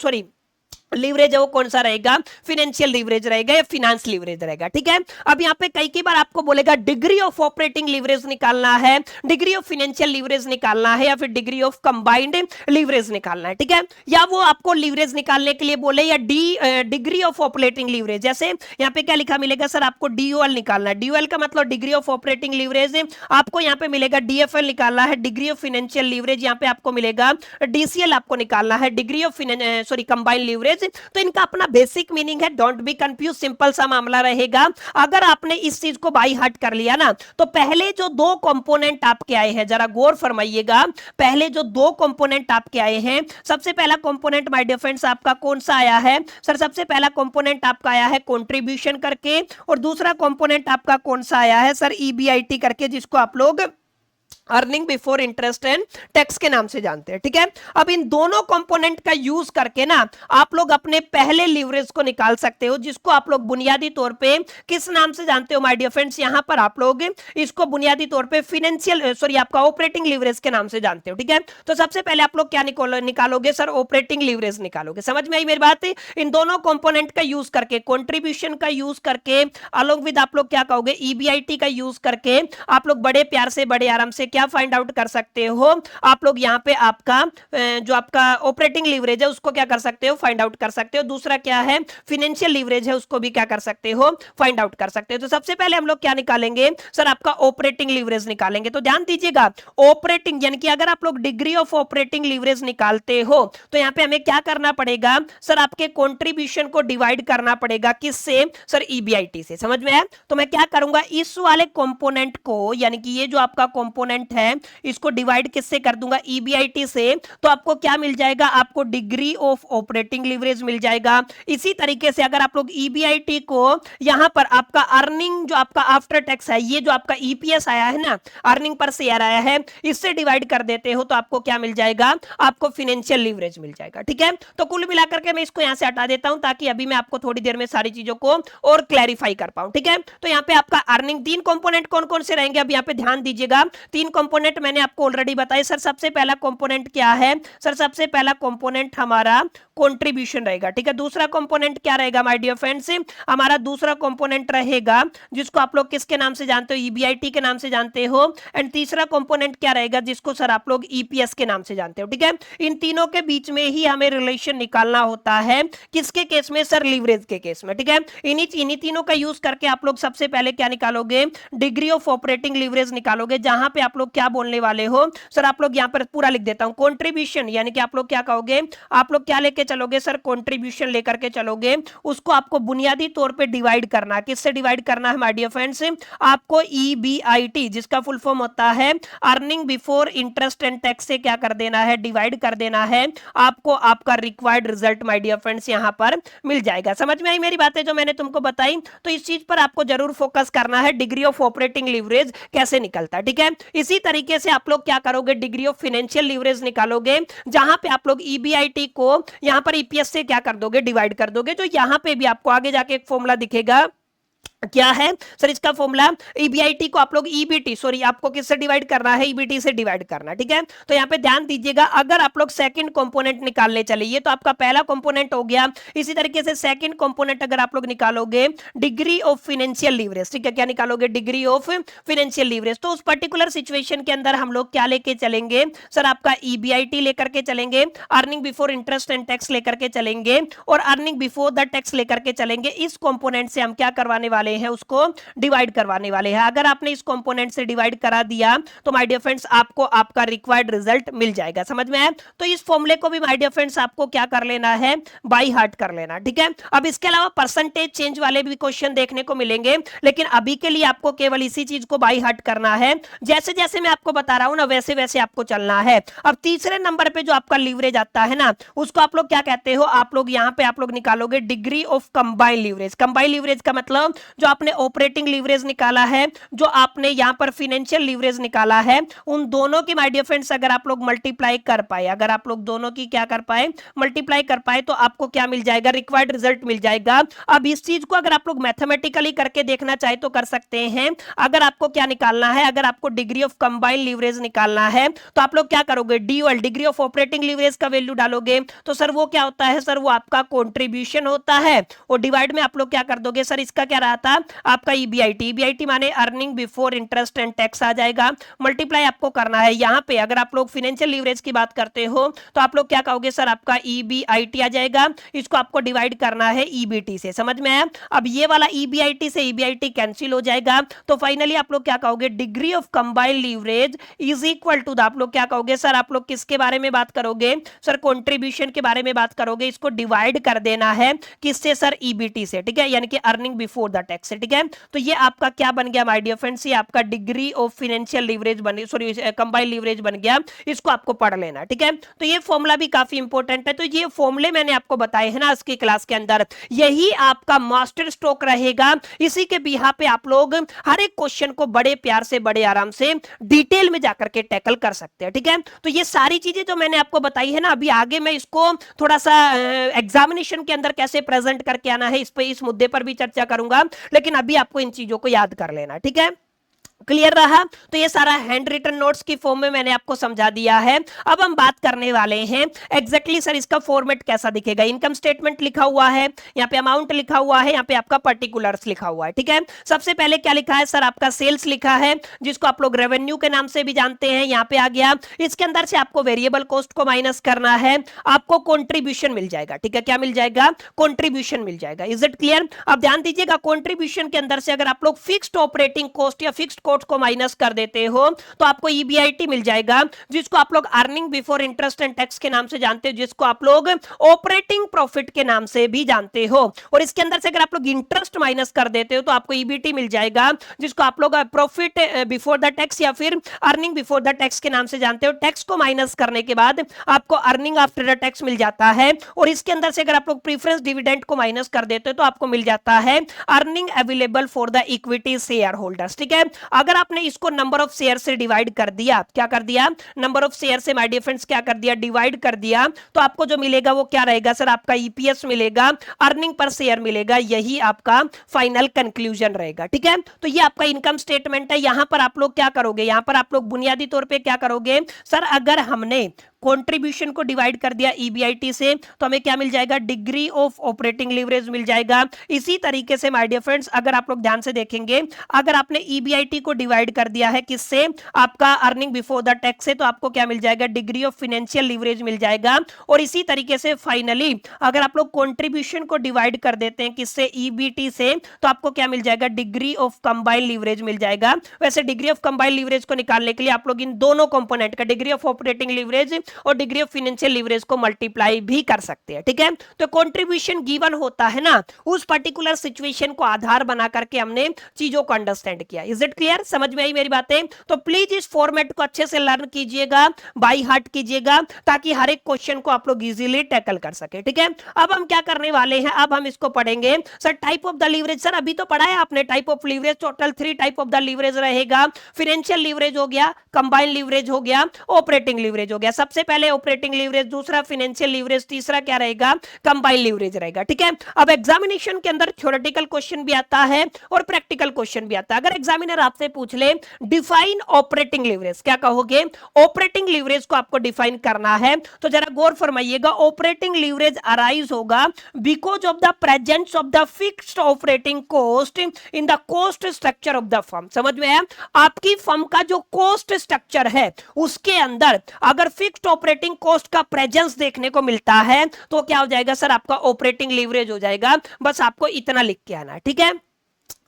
सॉरी लीवरेज है वो कौन सा रहेगा, फाइनेंशियल लीवरेज रहेगा या फिनेंस लीवरेज रहेगा। ठीक है, अब यहाँ पे कई बार आपको बोलेगा डिग्री ऑफ ऑपरेटिंग लीवरेज निकालना है, डिग्री ऑफ फाइनेंशियल लीवरेज निकालना है, या फिर डिग्री ऑफ कंबाइंड लीवरेज निकालना है। ठीक है, या वो आपको लीवरेज निकालने के लिए बोले या डिग्री ऑफ ऑपरेटिंग लीवरेज, जैसे यहाँ पे क्या लिखा मिलेगा सर, आपको डीओएल निकालना है। डीओएल का मतलब डिग्री ऑफ ऑपरेटिंग लीवरेज, आपको यहाँ पे मिलेगा डीएफएल निकालना है, डिग्री ऑफ फाइनेंशियल लीवरेज, यहाँ पे आपको मिलेगा डीसीएल आपको निकालना है, degree of sorry combined leverage. तो इनका अपना बेसिक मीनिंग है, डोंट बी कंफ्यूज, सिंपल सा मामला रहेगा। अगर आपने इस चीज को बाई हार्ट कर लिया ना, तो पहले जो दो कंपोनेंट आपके आए हैं, जरा गौर फरमाइएगा, पहले जो दो कंपोनेंट आपके आए हैं, सबसे पहला कंपोनेंट माय डियर फ्रेंड्स आपका कौन सा आया है सर, सबसे पहला कंपोनेंट आपका आया है कंट्रीब्यूशन करके, और दूसरा कंपोनेंट आपका कौन सा आया है सर, ईबीआईटी करके, जिसको आप लोग earning before interest and tax के नाम से जानते हैं। ठीक है, अब इन दोनों कंपोनेंट का यूज करके ना आप लोग अपने पहले लीवरेज को निकाल सकते हो, जिसको आप लोग बुनियादी तौर पे किस नाम से जानते हो माय डियर फ्रेंड्स, यहां पर आप लोग इसको बुनियादी तौर पे फाइनेंशियल सॉरी आपका ऑपरेटिंग लीवरेज के नाम से जानते हो। ठीक है, तो सबसे पहले आप लोग क्या निकालोगे सर, ऑपरेटिंग लीवरेज निकालोगे। समझ में आई मेरी बात, इन दोनों कंपोनेंट का यूज करके, कंट्रीब्यूशन का यूज करके, अलोंग विद आप लोग क्या कहोगे, ईबीआईटी का यूज करके आप लोग बड़े प्यार से बड़े आराम से क्या फाइंड आउट कर सकते हो, आप लोग यहां पे आपका जो आपका ऑपरेटिंग लीवरेज है उसको क्या कर सकते हो, फाइंड आउट कर सकते हो। दूसरा क्या है, फाइनेंशियल लीवरेज है, उसको भी क्या कर सकते हो, फाइंड आउट कर सकते हो। तो सबसे पहले हम लोग क्या निकालेंगे सर, आपका ऑपरेटिंग लीवरेज निकालेंगे। तो ध्यान दीजिएगा, ऑपरेटिंग यानी कि अगर आप लोग डिग्री ऑफ ऑपरेटिंग लीवरेज निकालते हो, तो यहां पे हमें क्या करना पड़ेगा सर, आपके कंट्रीब्यूशन को डिवाइड करना पड़ेगा, किससे सर, ईबीआईटी से। समझ में आया, तो मैं क्या करूंगा, इस वाले कंपोनेंट को यानी कि ये जो आपका कंपोनेंट है इसको डिवाइड किससे कर दूंगा, ईबीआईटी से। तो आपको क्या मिल जाएगा, आपको डिग्री ऑफ ऑपरेटिंग लीवरेज मिल जाएगा। इसी तरीके से अगर आप लोग ईबीआईटी को यहां पर आपका अर्निंग जो आपका आफ्टर टैक्स है, ये जो आपका ईपीएस आया है ना, अर्निंग पर शेयर आया है, इससे डिवाइड कर देते हो, तो आपको क्या मिल जाएगा, आपको फाइनेंशियल लीवरेज मिल जाएगा। ठीक है, तो कुल मिलाकर के मैं इसको यहां से हटा देता हूं, ताकि अभी मैं आपको थोड़ी देर में सारी चीजों को और क्लैरिफाई कर पाऊं। ठीक है, तो यहां पे आपका अर्निंग तीन कंपोनेंट कौन कौन से रहेंगे, अब यहां पे ध्यान दीजिएगा, तीन कंपोनेंट मैंने आपको ऑलरेडी बताया। सर सबसे पहला कंपोनेंट क्या है सर, सबसे पहला कंपोनेंट हमारा कंट्रीब्यूशन रहेगा। ठीक है, दूसरा कंपोनेंट क्या रहेगा माय डियर फ्रेंड्स, हमारा दूसरा कंपोनेंट रहेगा जिसको आप लोग किसके नाम से जानते हो, ईबीआईटी के नाम से जानते हो। एंड तीसरा कंपोनेंट क्या रहेगा, जिसको सर आप लोग ईपीएस के नाम से जानते हो। ठीक है, इन तीनों के बीच में ही हमें रिलेशन निकालना होता है, किसके केस में सर, लीवरेज के केस में। ठीक है, इन्हीं तीनों का यूज करके आप लोग सबसे पहले क्या निकालोगे, डिग्री ऑफ ऑपरेटिंग लीवरेज निकालोगे, जहां पे आप लोग क्या बोलने वाले हो सर, आप लोग यहां पर पूरा लिख देता हूं, कंट्रीब्यूशन यानी कि आप लोग क्या कहोगे, आप लोग क्या लेके चलोगे सर, कंट्रीब्यूशन लेकर के चलोगे, उसको आपको बुनियादी तौर पे डिवाइड करना है। किससे डिवाइड करना है माय डियर फ्रेंड्स, आपको ईबीआईटी जिसका फुल फॉर्म होता है earning before interest and tax से क्या कर देना है, डिवाइड कर देना है। आपको आपका required result my dear friends यहां पर मिल जाएगा। समझ में आई मेरी बातें जो मैंने तुमको बताई, तो इस चीज पर आपको जरूर फोकस करना है, डिग्री ऑफ ऑपरेटिंग लीवरेज कैसे निकलता है। ठीक है, इसी इसी तरीके से आप लोग क्या करोगे, डिग्री ऑफ फाइनेंशियल लीवरेज निकालोगे, जहां पे आप लोग ईबीआईटी को यहां पर ईपीएस से क्या कर दोगे, डिवाइड कर दोगे। जो यहां पे भी आपको आगे जाके एक फॉर्मूला दिखेगा, क्या है सर इसका फॉर्मूला, ईबीआईटी को आप लोग ईबीटी, सॉरी आपको किससे डिवाइड करना है, ईबीटी से डिवाइड करना, ठीक है। तो यहां पे ध्यान दीजिएगा, अगर आप लोग सेकंड कंपोनेंट निकालने चले, ये तो आपका पहला कंपोनेंट हो गया। इसी तरीके से सेकंड कंपोनेंट अगर आप लोग निकालोगे, डिग्री ऑफ फाइनेंशियल लीवरेज, ठीक है, क्या निकालोगे, डिग्री ऑफ फाइनेंशियल लीवरेज। तो उस पर्टिकुलर सिचुएशन के अंदर हम लोग क्या लेके चलेंगे सर, आपका ईबीआईटी लेकर के चलेंगे, earning before interest and tax लेकर के चलेंगे, और अर्निंग बिफोर द टैक्स लेकर के चलेंगे। इस कंपोनेंट से हम क्या करवाने वाले हैं, उसको डिवाइड करवाने वाले हैं। अगर आपने इस कंपोनेंट से डिवाइड करा दिया तो माय डियर फ्रेंड्स आपको आपका रिक्वायर्ड रिजल्ट मिल जाएगा। समझ में आया? तो इस फॉर्मूले को भी माय डियर फ्रेंड्स आपको क्या कर लेना है, बाय हार्ट कर लेना, ठीक है। अब इसके अलावा परसेंटेज चेंज वाले भी क्वेश्चन देखने को मिलेंगे, लेकिन अभी के लिए आपको केवल इसी चीज को बाय हार्ट करना है। जैसे जैसे मैं आपको बता रहा हूं ना, वैसे वैसे आपको चलना है। अब तीसरे नंबर पे जो आपका लीवरेज आता है ना, उसको आप लोग क्या कहते हो, आप लोग यहां पे आप लोग निकालोगे degree of combined leverage. Combined leverage का मतलब जो आपने ऑपरेटिंग लीवरेज निकाला है, जो आपने यहां पर फाइनेंशियल लीवरेज निकाला है, उन दोनों की माय डियर फ्रेंड्स अगर आप लोग मल्टीप्लाई कर पाए, अगर आप लोग दोनों की क्या कर पाए, मल्टीप्लाई कर पाए, तो आपको क्या मिल जाएगा, रिक्वायर्ड रिजल्ट मिल जाएगा। अब इस चीज को अगर आप लोग मैथमेटिकली करके देखना चाहे तो कर सकते हैं। अगर आपको क्या निकालना है, अगर आपको डिग्री ऑफ कंबाइंड लीवरेज निकालना है, तो आप लोग क्या करोगे, DOL degree of operating leverage का वैल्यू डालोगे। तो सर वो क्या होता है, सर वो आपका कंट्रीब्यूशन होता है, और डिवाइड में आप लोग क्या कर दोगे, सर इसका क्या रहा था आपका ईबीआईटी, ईबीआईटी माने earning before interest and tax आ जाएगा। मल्टीप्लाई आपको करना है, यहां पे अगर आप लोग फाइनेंशियल लीवरेज की बात करते हो तो आप लोग क्या कहोगे, सर आपका ईबीआईटी आ जाएगा, इसको आपको डिवाइड करना है ईबीटी से। समझ में आया? अब ये वाला ईबीआईटी से ईबीआईटी कैंसिल हो जाएगा, तो फाइनली आप लोग क्या कहोगे, degree of combined leverage is equal to the, आप लोग क्या कहोगे, सर आप लोग किसके बारे में बात करोगे, सर कंट्रीब्यूशन के बारे में बात करोगे। इसको डिवाइड कर देना है किससे, सर ईबीटी से, ठीक है, यानी कि अर्निंग बिफोर द टैक्स से, ठीक है। तो ये आपका क्या बन गया माय डियर फ्रेंड्स, ये आपका डिग्री ऑफ फाइनेंशियल लीवरेज बन, सॉरी कंबाइंड लीवरेज बन गया। इसको आपको पढ़ लेना, ठीक है। तो ये फॉर्मूला भी काफी इंपॉर्टेंट है। तो ये फॉर्मूले मैंने आपको बताए हैं ना आज की क्लास के अंदर, यही आपका मास्टर स्ट्रोक रहेगा। इसी के बिहाफ पे आप लोग हर एक क्वेश्चन को बड़े प्यार से, बड़े आराम से, डिटेल में जाकर के टैकल कर सकते हैं, ठीक है। तो ये सारी चीजें जो मैंने आपको बताई है ना, अभी आगे मैं इसको थोड़ा सा एग्जामिनेशन के अंदर कैसे प्रेजेंट करके आना है, इस मुद्दे पर भी चर्चा करूंगा, लेकिन अभी आपको इन चीजों को याद कर लेना, ठीक है। क्लियर रहा? तो ये सारा हैंड रिटन नोट्स की फॉर्म में मैंने आपको समझा दिया है। अब हम बात करने वाले हैं एग्जैक्टली सर इसका फॉर्मेट कैसा दिखेगा। इनकम स्टेटमेंट लिखा हुआ है, यहाँ पे अमाउंट लिखा हुआ है, यहाँ पे आपका पर्टिकुलर्स लिखा हुआ है, ठीक है। सबसे पहले क्या लिखा है सर, आपका सेल्स लिखा है, जिसको आप लोग रेवेन्यू के नाम से भी जानते हैं, यहाँ पे आ गया। इसके अंदर से आपको वेरिएबल कॉस्ट को माइनस करना है, आपको कॉन्ट्रीब्यूशन मिल जाएगा, ठीक है। क्या मिल जाएगा, कॉन्ट्रीब्यूशन मिल जाएगा। Is it clear? अब ध्यान दीजिएगा, कॉन्ट्रीब्यूशन के अंदर से अगर आप लोग फिक्स्ड ऑपरेटिंग कॉस्ट या फिक्स्ड कॉस्ट को माइनस कर देते हो तो आपको ईबीआईटी मिल जाएगा, जिसको आप लोग earning before interest and tax के नाम से जानते हो, जिसको आप लोग ऑपरेटिंग प्रॉफिट के नाम से भी जानते हो। और इसके अंदर से अगर आप लोग इंटरेस्ट माइनस कर देते हो तो आपको ईबीटी मिल जाएगा, जिसको आप लोग प्रॉफिट बिफोर द टैक्स या फिर अर्निंग बिफोर द टैक्स के नाम से जानते हो। टैक्स को माइनस करने के बाद आपको अर्निंग आफ्टर द टैक्स मिल जाता है। और इसके अंदर से अगर आप लोग प्रीफरेंस डिविडेंड को माइनस कर देते हो तो आपको मिल जाता है earning available for the equity share holders, ठीक है। अगर आपने इसको नंबर ऑफ शेयर से डिवाइड कर दिया, क्या कर दिया, नंबर ऑफ शेयर से माय डियर फ्रेंड्स क्या कर दिया, डिवाइड कर दिया, तो आपको जो मिलेगा वो क्या रहेगा सर, आपका ईपीएस मिलेगा, अर्निंग पर शेयर मिलेगा। यही आपका फाइनल कंक्लूजन रहेगा, ठीक है। तो ये आपका इनकम स्टेटमेंट है। यहां पर आप लोग क्या करोगे, यहां पर आप लोग बुनियादी तौर पे क्या करोगे सर, अगर हमने कंट्रीब्यूशन को डिवाइड कर दिया ईबीआईटी से तो हमें क्या मिल जाएगा, डिग्री ऑफ ऑपरेटिंग लीवरेज मिल जाएगा। इसी तरीके से माय डियर फ्रेंड्स अगर आप लोग ध्यान से देखेंगे, अगर आपने ईबीआईटी को डिवाइड कर दिया है किससे, आपका अर्निंग बिफोर द टैक्स से, तो आपको क्या मिल जाएगा, डिग्री ऑफ फाइनेंशियल लीवरेज मिल जाएगा। और इसी तरीके से फाइनली अगर आप लोग कंट्रीब्यूशन को डिवाइड कर देते हैं किससे, ईबीटी से, तो आपको क्या मिल जाएगा, डिग्री ऑफ कंबाइंड लीवरेज मिल जाएगा। वैसे डिग्री ऑफ कंबाइंड लीवरेज को निकालने के लिए आप लोग इन दोनों कंपोनेंट का, डिग्री ऑफ ऑपरेटिंग लीवरेज और डिग्री ऑफ फाइनेंशियल लीवरेज को मल्टीप्लाई भी कर सकते हैं, ठीक है। तो कंट्रीब्यूशन गिवन होता है ना, उस पर्टिकुलर सिचुएशन को आधार बना करके हमने चीजों को अंडरस्टैंड किया। Is it clear? समझ में आई मेरी बातें? तो प्लीज इस फॉर्मेट को अच्छे से लर्न कीजिएगा, बाय हार्ट कीजिएगा, ताकि हर एक क्वेश्चन को आप लोग इजीली टैकल कर सके, ठीक है। अब हम क्या करने वाले हैं, अब हम इसको पढ़ेंगे। Sir type of the leverage, sir अभी तो पढ़ा है आपने type of leverage, total 3 type of the leverage रहेगा। फाइनेंशियल लीवरेज हो गया, कंबाइंड लीवरेज हो गया, ऑपरेटिंग लीवरेज हो गया। सबसे पहले ऑपरेटिंग लीवरेज, दूसरा फाइनेंशियल लीवरेज, तीसरा क्या रहेगा, कंबाइंड लीवरेज रहेगा, ठीक है। अब एग्जामिनेशन के अंदर थ्योरेटिकल क्वेश्चन भी आता है और प्रैक्टिकल क्वेश्चन भी आता है। अगर एग्जामिनर आपसे पूछ ले डिफाइन ऑपरेटिंग लीवरेज, क्या कहोगे? ऑपरेटिंग लीवरेज को आपको डिफाइन करना है, तो जरा गौर फरमाइएगा। ऑपरेटिंग लीवरेज अराइज होगा because of the presence of the fixed operating cost in the cost structure of the firm. समझ में आया? आपकी फर्म का जो कॉस्ट स्ट्रक्चर है उसके अंदर अगर फिक्स्ड ऑपरेटिंग कॉस्ट का प्रेजेंस देखने को मिलता है तो क्या हो जाएगा सर, आपका ऑपरेटिंग लीवरेज हो जाएगा। बस आपको इतना लिख के आना है, ठीक है।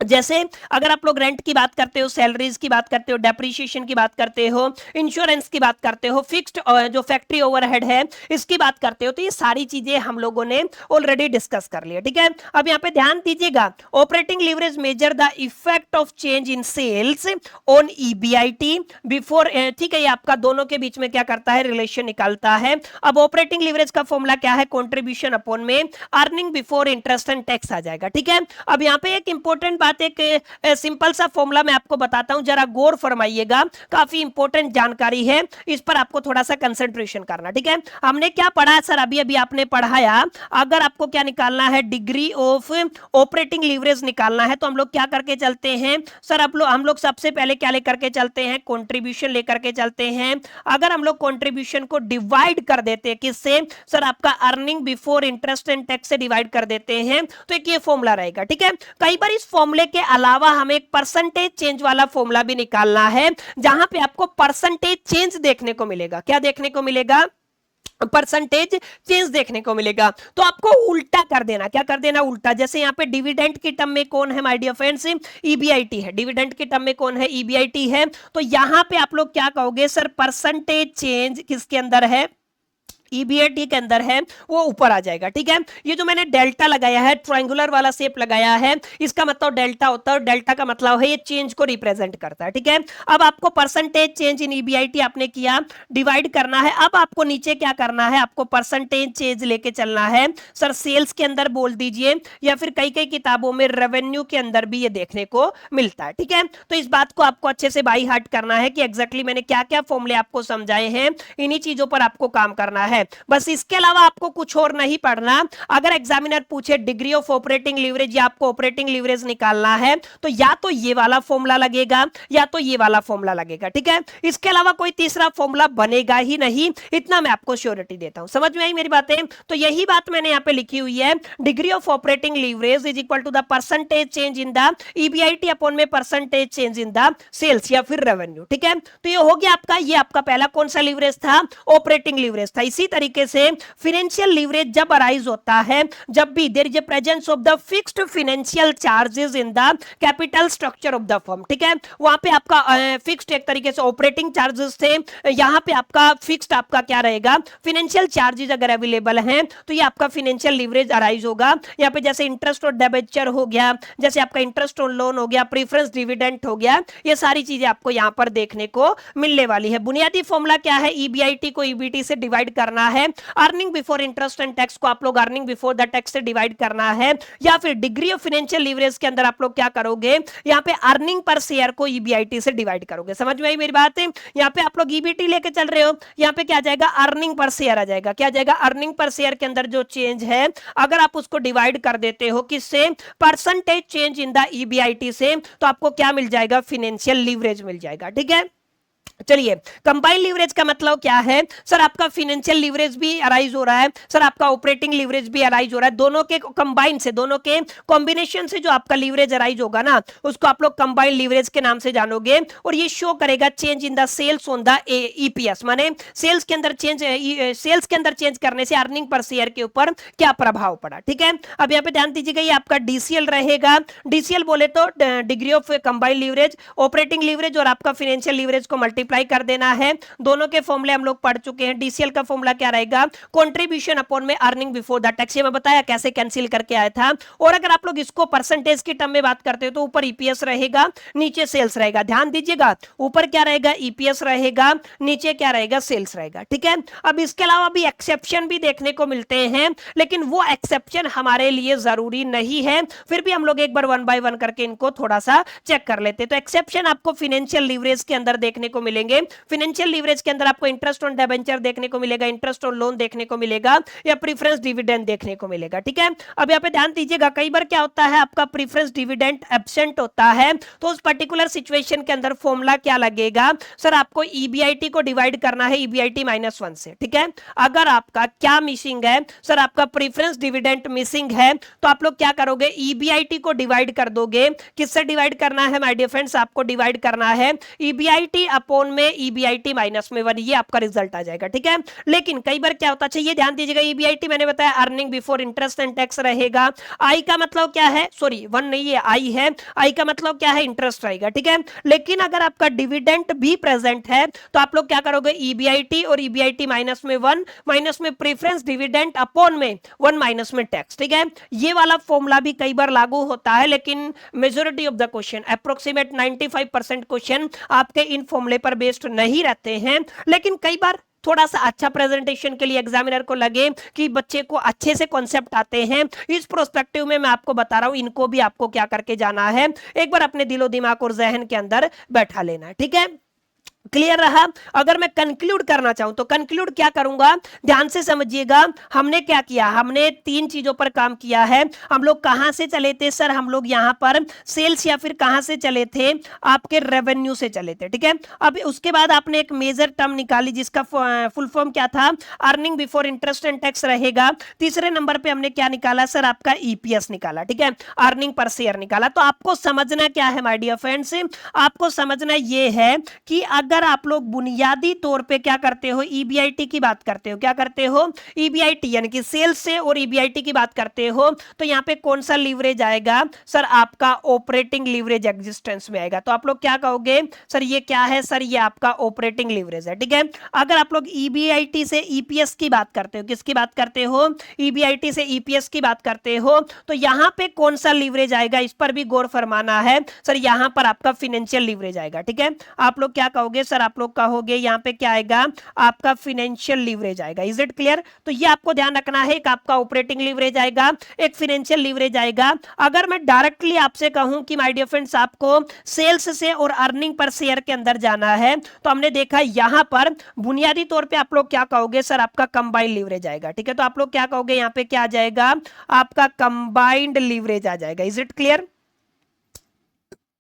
जैसे अगर आप लोग रेंट की बात करते हो, सैलरीज की बात करते हो, डेप्रिसिएशन की बात करते हो, इंश्योरेंस की बात करते हो, फिक्स्ड जो फैक्ट्री ओवरहेड है इसकी बात करते हो, तो ये सारी चीजें हम लोगों ने ऑलरेडी डिस्कस कर लिया, ठीक है। अब यहाँ पे ध्यान दीजिएगा, operating leverage measure the effect of change in sales on EBIT before, ठीक है। ये आपका दोनों के बीच में क्या करता है, रिलेशन निकालता है। अब ऑपरेटिंग लीवरेज का फॉर्मूला क्या है, कॉन्ट्रीब्यूशन अपॉन में earning before interest and tax आ जाएगा, ठीक है। अब यहाँ पे एक इंपॉर्टेंट एक सिंपल सा फॉर्मूला मैं आपको बताता हूं, जरा गौर फरमाइएगा, काफी इंपॉर्टेंट जानकारी है, इस पर आपको थोड़ा सा कंसंट्रेशन करना, ठीक है। हमने क्या पढ़ा सर, अभी अभी आपने पढ़ाया, अगर आपको क्या निकालना है, डिग्री ऑफ ऑपरेटिंग लीवरेज निकालना है, तो हम लोग क्या करके चलते हैं सर, हम लोग सबसे पहले क्या लेकर के चलते हैं, कंट्रीब्यूशन लेकर के चलते हैं। अगर हम लोग कंट्रीब्यूशन को डिवाइड कर देते हैं किससे सर, आपका earning before interest and tax से डिवाइड कर देते हैं, तो एक ये फॉर्मूला रहेगा, ठीक है। कई बार इस फॉर्मूले के अलावा हमें एक परसेंटेज चेंज वाला फॉर्मूला भी निकालना है, जहां पे आपको परसेंटेज चेंज देखने को मिलेगा। क्या देखने को मिलेगा, परसेंटेज चेंज देखने को मिलेगा। तो आपको उल्टा कर देना, क्या कर देना, उल्टा। जैसे यहाँ पे डिविडेंड की टर्म में कौन है माय डियर फ्रेंड्स, ईबीआईटी है। डिविडेंड की टर्म में कौन है, ईबीआईटी है। तो यहां पे आप लोग क्या कहोगे सर, परसेंटेज चेंज किसके अंदर है, ईबीआईटी के अंदर है, वो ऊपर आ जाएगा, ठीक है। ये जो मैंने डेल्टा लगाया है, ट्रायंगुलर वाला शेप लगाया है, इसका मतलब डेल्टा होता है। डेल्टा का मतलब है ये चेंज को रिप्रेजेंट करता है, ठीक है। अब आपको परसेंटेज चेंज इन ईबीआईटी आपने किया, डिवाइड करना है। अब आपको नीचे क्या करना है, आपको परसेंटेज चेंज लेके चलना है। सर सेल्स के अंदर बोल दीजिए, या फिर कई कई किताबों में रेवेन्यू के अंदर भी ये देखने को मिलता है, ठीक है। तो इस बात को आपको अच्छे से बाई हार्ट करना है कि एग्जैक्टली मैंने क्या क्या फॉर्मूले आपको समझाए हैं, इन्हीं चीजों पर आपको काम करना है। बस इसके अलावा आपको कुछ और नहीं पढ़ना। अगर एग्जामिनर पूछे डिग्री ऑफ ऑपरेटिंग लीवरेज या आपको ऑपरेटिंग लीवरेज निकालना है, तो या तो ये वाला फॉर्मूला लगेगा या तो ये वाला फॉर्मूला लगेगा, ठीक है। इसके अलावा कोई तीसरा फॉर्मूला बनेगा ही नहीं, इतना मैं आपको श्योरिटी देता हूं। समझ में आई मेरी बातें? तो यही बात मैंने यहां पे लिखी हुई है, degree of operating leverage is equal to the percentage change in the EBIT upon में percentage change in the sales या फिर रेवेन्यू, ठीक है। तो ये हो गया आपका, ये आपका पहला कौन सा लीवरेज था, ऑपरेटिंग लीवरेज था। इसी तरीके से फाइनेंशियल लीवरेज जब अराइज होता है, जब भी there is a presence of the fixed financial charges in the capital structure of the firm, ठीक है। वहां पे आपका फिक्स्ड एक तरीके से ऑपरेटिंग चार्जेस थे, यहां पे आपका फिक्स्ड आपका क्या रहेगा, फाइनेंशियल चार्जेस अगर अवेलेबल हैं तो ये आपका फाइनेंशियल लीवरेज अराइज होगा। यहां पे जैसे इंटरेस्ट और डेबेंचर हो गया, जैसे आपका इंटरेस्ट ऑन लोन हो गया, प्रेफरेंस डिविडेंड हो गया, ये सारी चीजें आपको यहां पर देखने को मिलने वाली है। बुनियादी फॉर्मूला क्या है, ईबीआईटी को ईबीटी से डिवाइड करना है, earning before interest and tax को आप लोग अर्निंग बिफोर द टैक्स से डिवाइड करना है, या फिर डिग्री ऑफ फाइनेंशियल लीवरेज के अंदर आप लोग क्या करोगे, यहाँ पे अर्निंग पर शेयर को ईबीआईटी से डिवाइड करोगे। समझ में आई मेरी बात? यहाँ पे आप लोग ईबीटी लेके चल रहे हो, यहाँ पे क्या आ जाएगा, अर्निंग पर शेयर आ जाएगा। क्या आ जाएगा, अर्निंग पर शेयर के अंदर जो चेंज है अगर आप उसको डिवाइड कर देते हो किससे, percentage change in the EBIT से, तो आपको क्या मिल जाएगा, फाइनेंशियल लीवरेज मिल जाएगा, ठीक है। चलिए, कंबाइंड लीवरेज का मतलब क्या है सर, आपका फाइनेंशियल लीवरेज भी अराइज हो रहा है, सर आपका ऑपरेटिंग लीवरेज भी अराइज हो रहा है, दोनों के कंबाइन से, दोनों के कॉम्बिनेशन से जो आपका लीवरेज अराइज होगा ना, उसको आप लोग कंबाइंड लीवरेज के नाम से जानोगे। और ये शो करेगा change in the sales on the EPS, माने सेल्स के अंदर चेंज करने से अर्निंग पर शेयर के ऊपर क्या प्रभाव पड़ा, ठीक है। अब यहाँ पे ध्यान दीजिएगा, ये आपका डीसीएल रहेगा। डीसीएल बोले तो degree of combined leverage, operating leverage और आपका फाइनेंशियल लीवरेज को मल्टीप्लाई कर देना है। दोनों के फॉर्मूले हम लोग पढ़ चुके हैं। डीसीएल का फॉर्मूला क्या रहेगा, कंट्रीब्यूशन अपॉन में अर्निंग बिफोर द टैक्स, ये मैं बताया कैसे कैंसिल करके आया था। और अगर आप लोग इसको परसेंटेज की टर्म में बात करते हो तो ऊपर ईपीएस रहेगा, नीचे सेल्स रहेगा। ध्यान दीजिएगा, ऊपर क्या रहेगा, ईपीएस रहेगा, नीचे क्या रहेगा, सेल्स रहेगा। ठीक है, अब इसके अलावा भी एक्सेप्शन भी देखने को मिलते हैं, लेकिन वो एक्सेप्शन हमारे लिए जरूरी नहीं है। फिर भी हम लोग एक बार वन बाय वन करके इनको थोड़ा सा चेक कर लेते हैं। तो एक्सेप्शन आपको फाइनेंशियल लीवरेज के अंदर देखने को मिलेंगे। फाइनेंशियल लीवरेज के अंदर आपको इंटरेस्ट ऑन डिबेंचर देखने को मिलेगा, इंटरेस्ट ऑन लोन देखने को मिलेगा, या प्रीफरेंस डिविडेंड देखने को मिलेगा। ठीक है, अब यहाँ पे ध्यान दीजिएगा, कई बार क्या होता है, आपका प्रीफरेंस डिविडेंड एब्सेंट होता है, तो उस पर्टिकुलर सिचुएशन के अंदर फॉर्मूला क्या लगेगा, सर आपको ईबीआईटी को डिवाइड करना है ईबीआईटी -1 से। ठीक है, अगर आपका क्या मिसिंग है, सर आपका प्रीफरेंस डिविडेंड मिसिंग है, तो आप लोग क्या करोगे, ईबीआईटी को डिवाइड कर दोगे। किससे डिवाइड करना है माय डियर फ्रेंड्स, आपको डिवाइड करना है ईबीआईटी अपॉन में ईबीआईटी -1, ये आपका रिजल्ट आ जाएगा। ठीक है, लेकिन कई बार क्या होता है, ये ध्यान दीजिएगा, ईबीआईटी मैंने बताया earning before interest and tax रहेगा। आई का मतलब क्या है, सॉरी 1 नहीं है, आई है, आई का मतलब क्या है, इंटरेस्ट रहेगा। ठीक है, लेकिन अगर आपका डिविडेंड भी प्रेजेंट है तो आप लोग क्या करोगे, ईबीआईटी और ईबीआईटी -1 माइनस में प्रेफरेंस डिविडेंड अपॉन में 1 माइनस में टैक्स। ठीक है, ये वाला फॉर्मूला भी कई बार लागू होता है, लेकिन majority of the question, approximate 95% question आपके इन फॉर्मूले पर बेस्ड नहीं रहते हैं। लेकिन कई बार थोड़ा सा अच्छा प्रेजेंटेशन के लिए एग्जामिनर को लगे कि बच्चे को अच्छे से कॉन्सेप्ट आते हैं, इस प्रोस्पेक्टिव में मैं आपको बता रहा हूं, इनको भी आपको क्या करके जाना है, एक बार अपने दिलो दिमाग और जहन के अंदर बैठा लेना है। ठीक है, क्लियर रहा। अगर मैं कंक्लूड करना चाहूं तो कंक्लूड क्या करूंगा, ध्यान से समझिएगा। हमने क्या किया, हमने 3 चीजों पर काम किया है। हम लोग कहां से चले थे, सर हम लोग यहां पर सेल्स, या फिर कहां से चले थे, आपके रेवेन्यू से चले थे। ठीक है, अब उसके बाद आपने एक मेजर टर्म निकाली जिसका फुल फॉर्म क्या था, earning before interest and tax रहेगा। तीसरे नंबर पे हमने क्या निकाला, सर आपका ईपीएस निकाला। ठीक है, अर्निंग पर शेयर निकाला। तो आपको समझना क्या है माय डियर फ्रेंड्स, आपको समझना यह है कि अगर आप लोग बुनियादी तौर पे क्या करते हो, ईबीआईटी की बात करते हो, क्या करते हो, ईबीआईटी यानी कि सेल्स से और ईबीआईटी की बात करते हो, तो यहां पे कौन सा लीवरेज आएगा, सर आपका ऑपरेटिंग लीवरेज एग्जिस्टेंस में आएगा। तो आप लोग क्या कहोगे, सर ये क्या है, सर ये आपका ऑपरेटिंग लीवरेज है। ठीक है, अगर आप लोग ईबीआईटी से ईपीएस की बात करते हो, किसकी बात करते हो, ईबीआईटी से ईपीएस की बात करते हो, तो यहां पे कौन सा लीवरेज आएगा, इस पर भी गौर फरमाना है। सर यहां पर आपका फाइनेंशियल लीवरेज आएगा। ठीक है, आप लोग क्या कहोगे, सर आप लोग कहोगे यहां पे क्या आएगा, आपका फाइनेंशियल लीवरेज आएगा। Is it clear. तो ये आपको ध्यान रखना है, एक आपका ऑपरेटिंग लीवरेज आएगा, एक फाइनेंशियल लीवरेज आएगा। अगर मैं डायरेक्टली आपसे कहूं कि माय डियर फ्रेंड्स आपको सेल्स से और अर्निंग पर शेयर के अंदर जाना है, तो हमने देखा यहां पर बुनियादी तौर पे आप लोग क्या कहोगे, सर आपका कंबाइंड लीवरेज आएगा। ठीक है, तो आप लोग क्या कहोगे, यहां पे क्या आ जाएगा, आपका कंबाइंड लीवरेज आ जाएगा। Is it clear.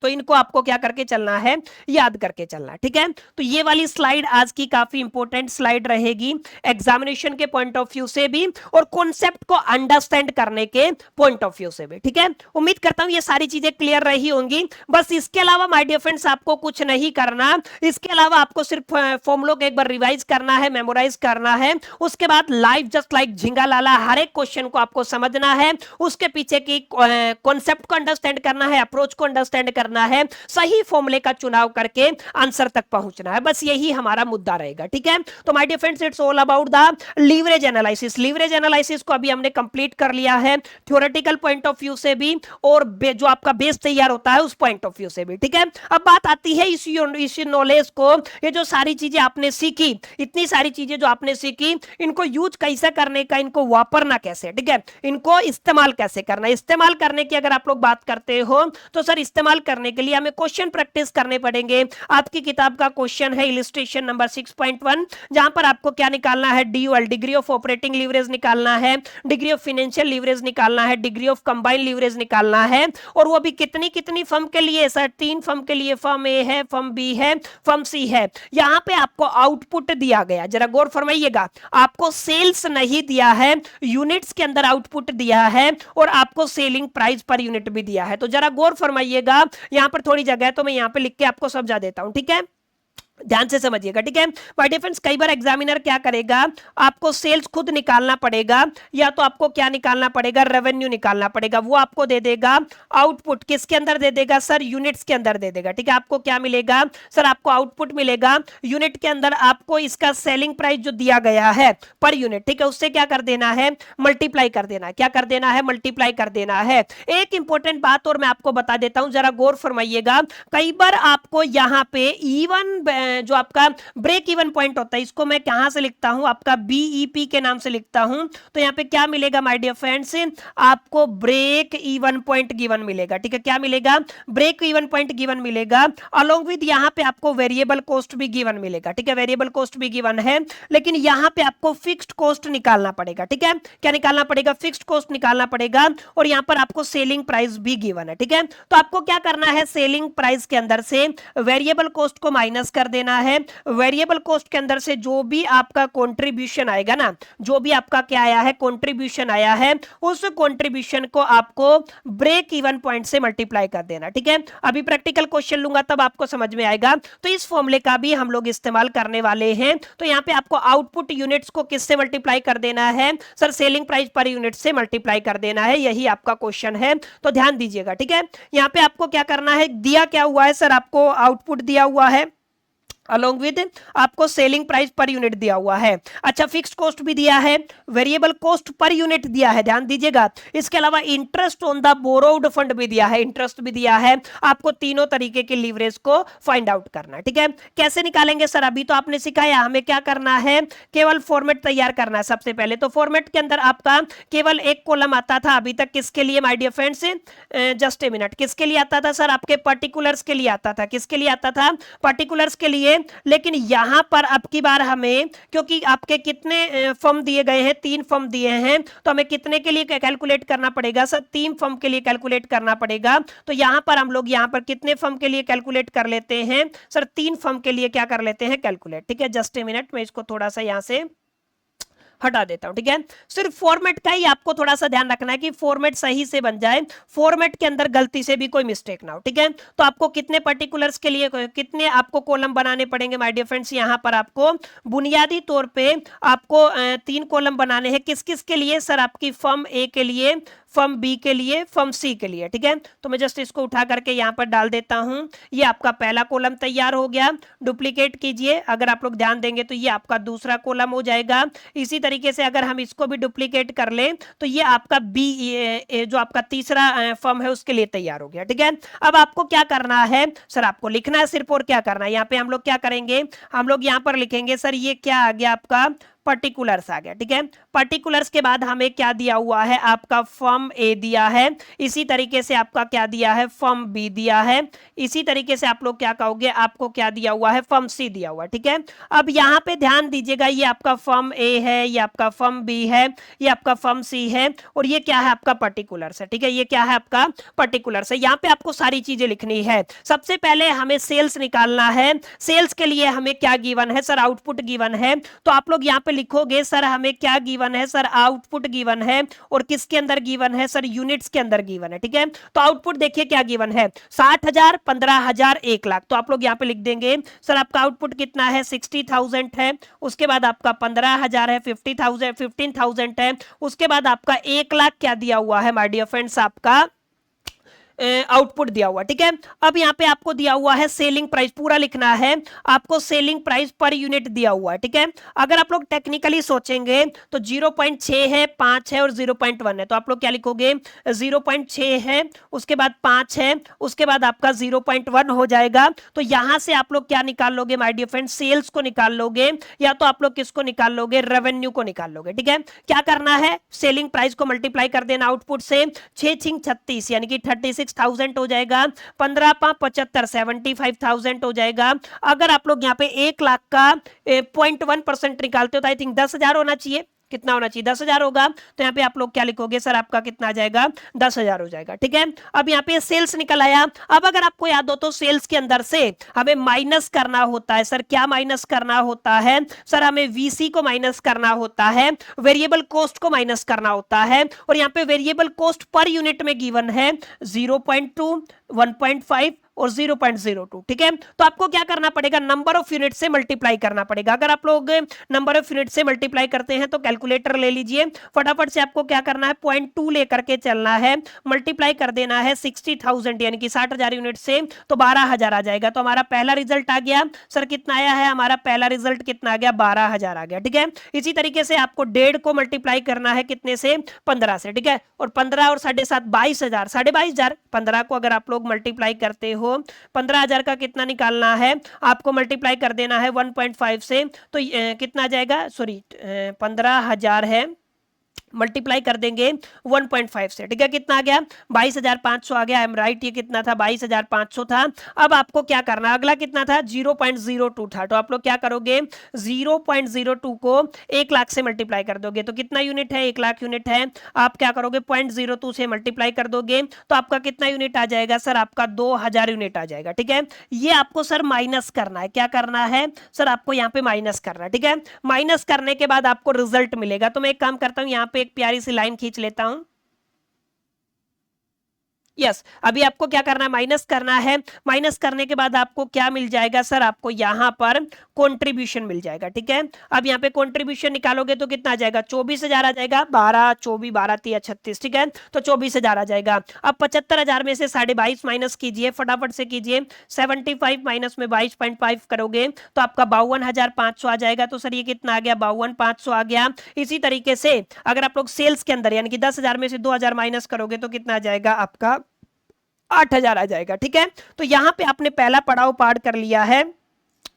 तो इनको आपको क्या करके चलना है, याद करके चलना। ठीक है, तो ये वाली स्लाइड आज की काफी इंपॉर्टेंट स्लाइड रहेगी एग्जामिनेशन के पॉइंट ऑफ व्यू से भी और कॉन्सेप्ट को अंडरस्टैंड करने के पॉइंट ऑफ व्यू से भी। ठीक है, उम्मीद करता हूं ये सारी चीजें क्लियर रही होंगी। बस इसके अलावा माय डियर फ्रेंड्स आपको कुछ नहीं करना, इसके अलावा आपको सिर्फ फॉर्मूलों को एक बार रिवाइज करना है, मेमोराइज करना है। उसके बाद लाइव जस्ट लाइक झिंगा लाला हर एक क्वेश्चन को आपको समझना है, उसके पीछे की कॉन्सेप्ट को अंडरस्टैंड करना है, अप्रोच को अंडरस्टैंड करना है, सही फॉर्मूले का चुनाव करके आंसर तक पहुंचना है। बस यही हमारा मुद्दा रहेगा। ठीक है, तो my dear friends it's all about the leverage analysis. Leverage analysis को अभी हमने कंप्लीट कर लिया है, थ्योरेटिकल पॉइंट ऑफ व्यू से भी और जो आपका बेस तैयार होता है उस पॉइंट ऑफ व्यू से भी। ठीक है, अब बात आती है इस नॉलेज को, ये जो सारी चीजें आपने सीखी, इतनी सारी चीजें जो आपने सीखी, इनको यूज कैसे करने का, इनको वापरना कैसे, ठीक है, इनको इस्तेमाल कैसे करना। इस्तेमाल करने की अगर आप लोग बात करते हो तो सर इस्तेमाल करने के लिए हमें क्वेश्चन प्रैक्टिस करने पड़ेंगे। आपकी किताब का क्वेश्चन है इलस्ट्रेशन नंबर 6.1, जहां पर आपको क्या निकालना है, डीयूएल डिग्री ऑफ ऑपरेटिंग लीवरेज निकालना है, डिग्री ऑफ फाइनेंशियल लीवरेज निकालना है, डिग्री ऑफ कंबाइंड लीवरेज निकालना है। और वो भी कितनी कितनी फर्म के लिए, सर 3 फर्म के लिए, फर्म ए है, फर्म बी है, फर्म सी है। यहां पे आपको आउटपुट दिया गया, जरा गौर फरमाइएगा, आपको सेल्स नहीं दिया है, यूनिट्स के अंदर आउटपुट दिया है और आपको सेलिंग प्राइस पर यूनिट भी दिया है। तो जरा गौर फरमाइएगा, यहां पर थोड़ी जगह तो मैं यहां पे लिख के आपको समझा देता हूं। ठीक है, ध्यान से समझिएगा, ठीक है माय डियर फ्रेंड्स। कई बार एग्जामिनर क्या करेगा, आपको सेल्स खुद निकालना पड़ेगा या तो आपको क्या निकालना पड़ेगा, रेवेन्यू निकालना पड़ेगा। वो आपको दे देगा आउटपुट, किसके अंदर दे देगा सर, यूनिट्स के अंदर दे देगा, ठीक है। आपको क्या मिलेगा सर, आपको आउटपुट मिलेगा यूनिट के अंदर, आपको इसका सेलिंग प्राइस जो दिया गया है पर यूनिट, ठीक है, उससे क्या कर देना है, मल्टीप्लाई कर देना है। क्या कर देना है, मल्टीप्लाई कर देना है। एक इंपॉर्टेंट बात और मैं आपको बता देता हूं, जरा गौर फरमाइएगा। कई बार आपको यहां पे इवन जो आपका ब्रेक इवन पॉइंट होता है, इसको मैं कहां से लिखता हूं, आपका बीईपी के नाम से लिखता हूं। तो यहां पे क्या मिलेगा माय डियर फ्रेंड्स, आपको ब्रेक इवन पॉइंट गिवन मिलेगा, ठीक है। क्या मिलेगा, ब्रेक इवन पॉइंट गिवन मिलेगा। अलोंग विद यहां पे आपको वेरिएबल कॉस्ट भी गिवन मिलेगा, ठीक है। वेरिएबल कॉस्ट भी गिवन है, लेकिन यहां पे आपको फिक्स्ड कॉस्ट निकालना पड़ेगा, ठीक है। क्या निकालना पड़ेगा, फिक्स्ड कॉस्ट निकालना पड़ेगा। और यहां पर आपको सेलिंग प्राइस भी गिवन है, ठीक है। तो आपको क्या करना है, सेलिंग प्राइस के अंदर से वेरिएबल कॉस्ट को माइनस कर देना है। वेरिएबल कॉस्ट के अंदर से जो भी आपका कंट्रीब्यूशन आएगा ना, जो भी आपका क्या आया है, कंट्रीब्यूशन आया है, उस कंट्रीब्यूशन को आपको ब्रेक इवन पॉइंट से मल्टीप्लाई कर देना, ठीक है। अभी प्रैक्टिकल क्वेश्चन लूंगा तब आपको समझ में आएगा। तो इस फॉर्मूले का भी हम लोग इस्तेमाल करने वाले हैं। तो यहां पे आपको आउटपुट यूनिट्स को किससे मल्टीप्लाई कर देना है sir, selling price per unit से मल्टीप्लाई कर देना है। यही आपका क्वेश्चन है, तो ध्यान दीजिएगा, ठीक है। यहां पे आपको क्या करना है, दिया क्या हुआ है सर, आपको आउटपुट दिया हुआ है अलोंग विद आपको सेलिंग प्राइस पर यूनिट दिया हुआ है। अच्छा, फिक्स्ड कॉस्ट भी दिया है, वेरिएबल कॉस्ट पर यूनिट दिया है, ध्यान दीजिएगा। इसके अलावा interest on the borrowed fund भी दिया है, इंटरेस्ट भी दिया है। आपको तीनों तरीके के लीवरेज को फाइंड आउट करना है, ठीक है। कैसे निकालेंगे सर, अभी तो आपने सिखाया, हमें क्या करना है, केवल फॉर्मेट तैयार करना है। सबसे पहले तो फॉर्मेट के अंदर आपका केवल एक कॉलम आता था अभी तक, किसके लिए my dear friends, just a minute, किसके लिए आता था सर, आपके पर्टिकुलर्स के लिए आता था। किसके लिए आता था, पर्टिकुलर्स के लिए। लेकिन यहां पर अब की बार हमें, क्योंकि आपके कितने फर्म दिए गए हैं, 3 फर्म दिए हैं, तो हमें कितने के लिए कैलकुलेट करना पड़ेगा सर, 3 फर्म के लिए कैलकुलेट करना पड़ेगा। तो यहां पर हम लोग यहां पर कितने फर्म के लिए कैलकुलेट कर लेते हैं सर, 3 फर्म के लिए क्या कर लेते हैं, कैलकुलेट, ठीक है। जस्ट ए मिनट, मैं इसको थोड़ा सा यहां से हटा देता हूं, ठीक है। सिर्फ फॉर्मेट का ही आपको थोड़ा सा ध्यान रखना है कि फॉर्मेट सही से बन जाए, फॉर्मेट के अंदर गलती से भी कोई मिस्टेक ना हो, ठीक है। तो आपको कितने पर्टिकुलर्स के लिए कितने आपको कॉलम बनाने पड़ेंगे माय डियर फ्रेंड्स, यहां पर आपको बुनियादी तौर पे आपको 3 कॉलम बनाने हैं। किस किस के लिए सर, आपकी फर्म ए के लिए, फर्म बी के लिए, फर्म सी के लिए, ठीक है। तो मैं जस्ट इसको उठा करके यहां पर डाल देता हूं। ये आपका पहला कॉलम तैयार हो गया, डुप्लीकेट कीजिए, अगर आप लोग ध्यान देंगे तो ये आपका दूसरा कॉलम हो जाएगा। इसी तरीके से अगर हम इसको भी डुप्लीकेट कर लें तो ये आपका बी, जो आपका तीसरा फर्म है उसके लिए तैयार हो गया, ठीक है। अब आपको क्या करना है सर, आपको लिखना है सिर्फ, और क्या करना है, यहाँ पे हम लोग क्या करेंगे, हम लोग यहाँ पर लिखेंगे सर, ये क्या आ गया आपका, पर्टिकुलर्स आ गया, ठीक है। पर्टिकुलर्स के बाद हमें क्या दिया हुआ है, आपका फर्म ए दिया है, इसी तरीके से आपका क्या दिया है, फर्म बी दिया है, इसी तरीके से आप लोग क्या कहोगे, आपको क्या दिया हुआ है, फर्म सी दिया हुआ है, ठीक है। अब यहां पे ध्यान दीजिएगा, ये आपका फर्म ए है, ये आपका फर्म बी है, ये आपका फर्म सी है, और ये क्या है, आपका पर्टिकुलर्स है, ठीक है। ये क्या है, आपका पर्टिकुलर्स है। यहां पे आपको सारी चीजें लिखनी है। सबसे पहले हमें सेल्स निकालना है। सेल्स के लिए हमें क्या गिवन है सर, आउटपुट गिवन है। तो आप लोग यहां पे लिखोगे सर, हमें क्या गिवन है सर, आउटपुट गिवन है, और किसके अंदर गिवन है सर, यूनिट्स के अंदर गिवन है, ठीक है। तो आउटपुट देखिए क्या गिवन है, 60,000, 15,000, 1 लाख। तो आप लोग यहां पे लिख देंगे सर, आपका आउटपुट कितना है, 60,000 है, उसके बाद आपका 15,000 है, 15,000 है, उसके बाद आपका 1 लाख क्या दिया हुआ है माय डियर फ्रेंड्स, आपका आउटपुट दिया हुआ, ठीक है। अब यहां पे आपको दिया हुआ है सेलिंग प्राइस, पूरा लिखना है आपको, सेलिंग प्राइस पर यूनिट दिया हुआ है, ठीक है। अगर आप लोग टेक्निकली सोचेंगे तो 0.6 है, 5 है और 0.1 है। तो आप लोग क्या लिखोगे, 0.6 है, उसके बाद 5 है, उसके बाद आपका 0.1 हो जाएगा। तो यहां से आप लोग क्या निकाल लोगे माय डियर फ्रेंड, सेल्स को निकाल लोगे, या तो आप लोग किसको निकाल लोगे, रेवेन्यू को निकाल लोगे, ठीक है। क्या करना है, सेलिंग प्राइस को मल्टीप्लाई कर देना आउटपुट से, 6 36 यानी कि 36,000 हो जाएगा, 15 75 75,000 हो जाएगा। अगर आप लोग यहाँ पे 1 लाख का 0.1% निकालते हो तो आई थिंक 10,000 होना चाहिए। कितना होना चाहिए, 10,000 होगा। तो यहाँ पे आप लोग क्या लिखोगे सर, आपका कितना आ जाएगा, 10,000 हो जाएगा, ठीक है। अब यहाँ पे सेल्स निकल आया। अब अगर आपको याद हो तो सेल्स के अंदर से हमें माइनस करना होता है सर, क्या माइनस करना होता है सर, हमें वीसी को माइनस करना होता है, वेरिएबल कॉस्ट को माइनस करना होता है। और यहाँ पे वेरिएबल कॉस्ट पर यूनिट में गिवन है 0.2, 1.5 और 0.02, ठीक है। तो आपको क्या करना पड़ेगा, नंबर ऑफ यूनिट से मल्टीप्लाई करना पड़ेगा। अगर आप लोग नंबर ऑफ यूनिट से मल्टीप्लाई करते हैं तो कैलकुलेटर ले लीजिए, फटाफट से आपको क्या करना है 0.2 लेकर के चलना है, मल्टीप्लाई कर देना है 60,000 यानी कि 60,000 यूनिट से, तो 12,000 आ जाएगा। तो हमारा पहला रिजल्ट आ गया सर, कितना आया है, हमारा पहला रिजल्ट कितना आ गया, 12,000 आ गया, ठीक है। इसी तरीके से आपको 1.5 को मल्टीप्लाई करना है कितने से, 15 से, ठीक है। और 15 और 7.5 22,000, 22,500, 15 को अगर आप लोग मल्टीप्लाई करते हो 15,000 का कितना निकालना है, आपको मल्टीप्लाई कर देना है 1.5 से, तो कितना आ जाएगा, सॉरी 15,000 है, मल्टीप्लाई कर देंगे 1.5 से, ठीक है। कितना आ गया, 22,500 आ गया। आई एम राइट, ये कितना था, 22,500 था। अब आपको क्या करना, अगला कितना था, 0.02 था। तो आप लोग क्या करोगे, 0.02 को 1 लाख से मल्टीप्लाई कर दोगे, तो कितना यूनिट है, 1 लाख यूनिट है। आप क्या करोगे, 0.02 से मल्टीप्लाई कर दोगे तो आपका कितना यूनिट आ जाएगा सर, आपका 2,000 यूनिट आ जाएगा, ठीक है। ये आपको सर माइनस करना है, क्या करना है सर, आपको यहाँ पे माइनस करना है, ठीक है। माइनस करने के बाद आपको रिजल्ट मिलेगा। तो मैं एक काम करता हूं, यहाँ पे एक प्यारी सी लाइन खींच लेता हूं। यस, अभी आपको क्या करना है, माइनस करना है। माइनस करने के बाद आपको क्या मिल जाएगा सर, आपको यहां पर कंट्रीब्यूशन मिल जाएगा, ठीक है। अब यहाँ पे कंट्रीब्यूशन निकालोगे तो कितना आ जाएगा, 24,000 आ जाएगा, 12 24 12 3 36, ठीक है। तो 24,000 आ जाएगा। अब 75,000 में से 22.5 माइनस कीजिए, फटाफट से कीजिए, 75 माइनस में 22.5 करोगे तो आपका 52,500 आ जाएगा। तो सर ये कितना आ गया, 52,500 आ गया। इसी तरीके से अगर आप लोग सेल्स के अंदर यानी कि 10,000 में से 2,000 माइनस करोगे तो कितना आ जाएगा, आपका 8,000 आ जाएगा, ठीक है। तो यहां पे आपने पहला पड़ाव पार कर लिया है,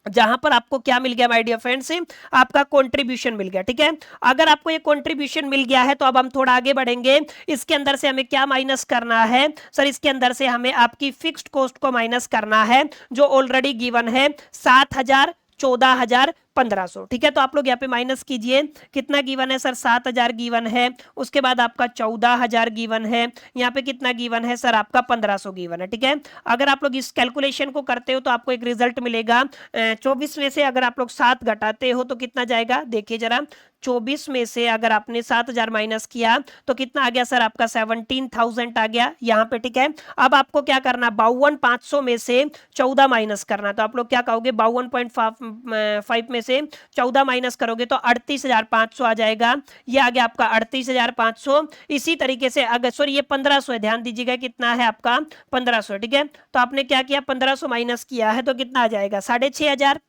जहां पर आपको क्या मिल गया माय डियर फ्रेंड्स, आपका कंट्रीब्यूशन मिल गया, ठीक है। अगर आपको ये कंट्रीब्यूशन मिल गया है तो अब हम थोड़ा आगे बढ़ेंगे। इसके अंदर से हमें क्या माइनस करना है सर, इसके अंदर से हमें आपकी फिक्स्ड कॉस्ट को माइनस करना है, जो ऑलरेडी गिवन है 7,000 14,000 1500, ठीक है। तो आप लोग यहाँ पे माइनस कीजिए, कितना गिवन है सर, 7,000 गिवन है, उसके बाद आपका 14,000 गिवन है, यहाँ पे कितना गिवन है सर, आपका 1500 गिवन है, ठीक है। अगर आप लोग इस कैलकुलेशन को करते हो तो आपको एक रिजल्ट मिलेगा। 24 में से अगर आप लोग 7 घटाते हो तो कितना जाएगा, देखिए जरा, 24 में से अगर आपने 7,000 माइनस किया तो कितना आ गया सर, आपका 17,000 आ गया यहाँ पे, ठीक है। अब आपको क्या करना, 52,500 में से 14 माइनस करना। तो आप लोग क्या कहोगे, 52.5 में से 14 माइनस करोगे तो 38,500 आ जाएगा। ये आ गया आपका 38,500। इसी तरीके से अगर सॉरी ये 1500 है, ध्यान दीजिएगा कितना है आपका 1500, ठीक है। तो आपने क्या किया, 1500 माइनस किया है तो कितना आ जाएगा, 6,500,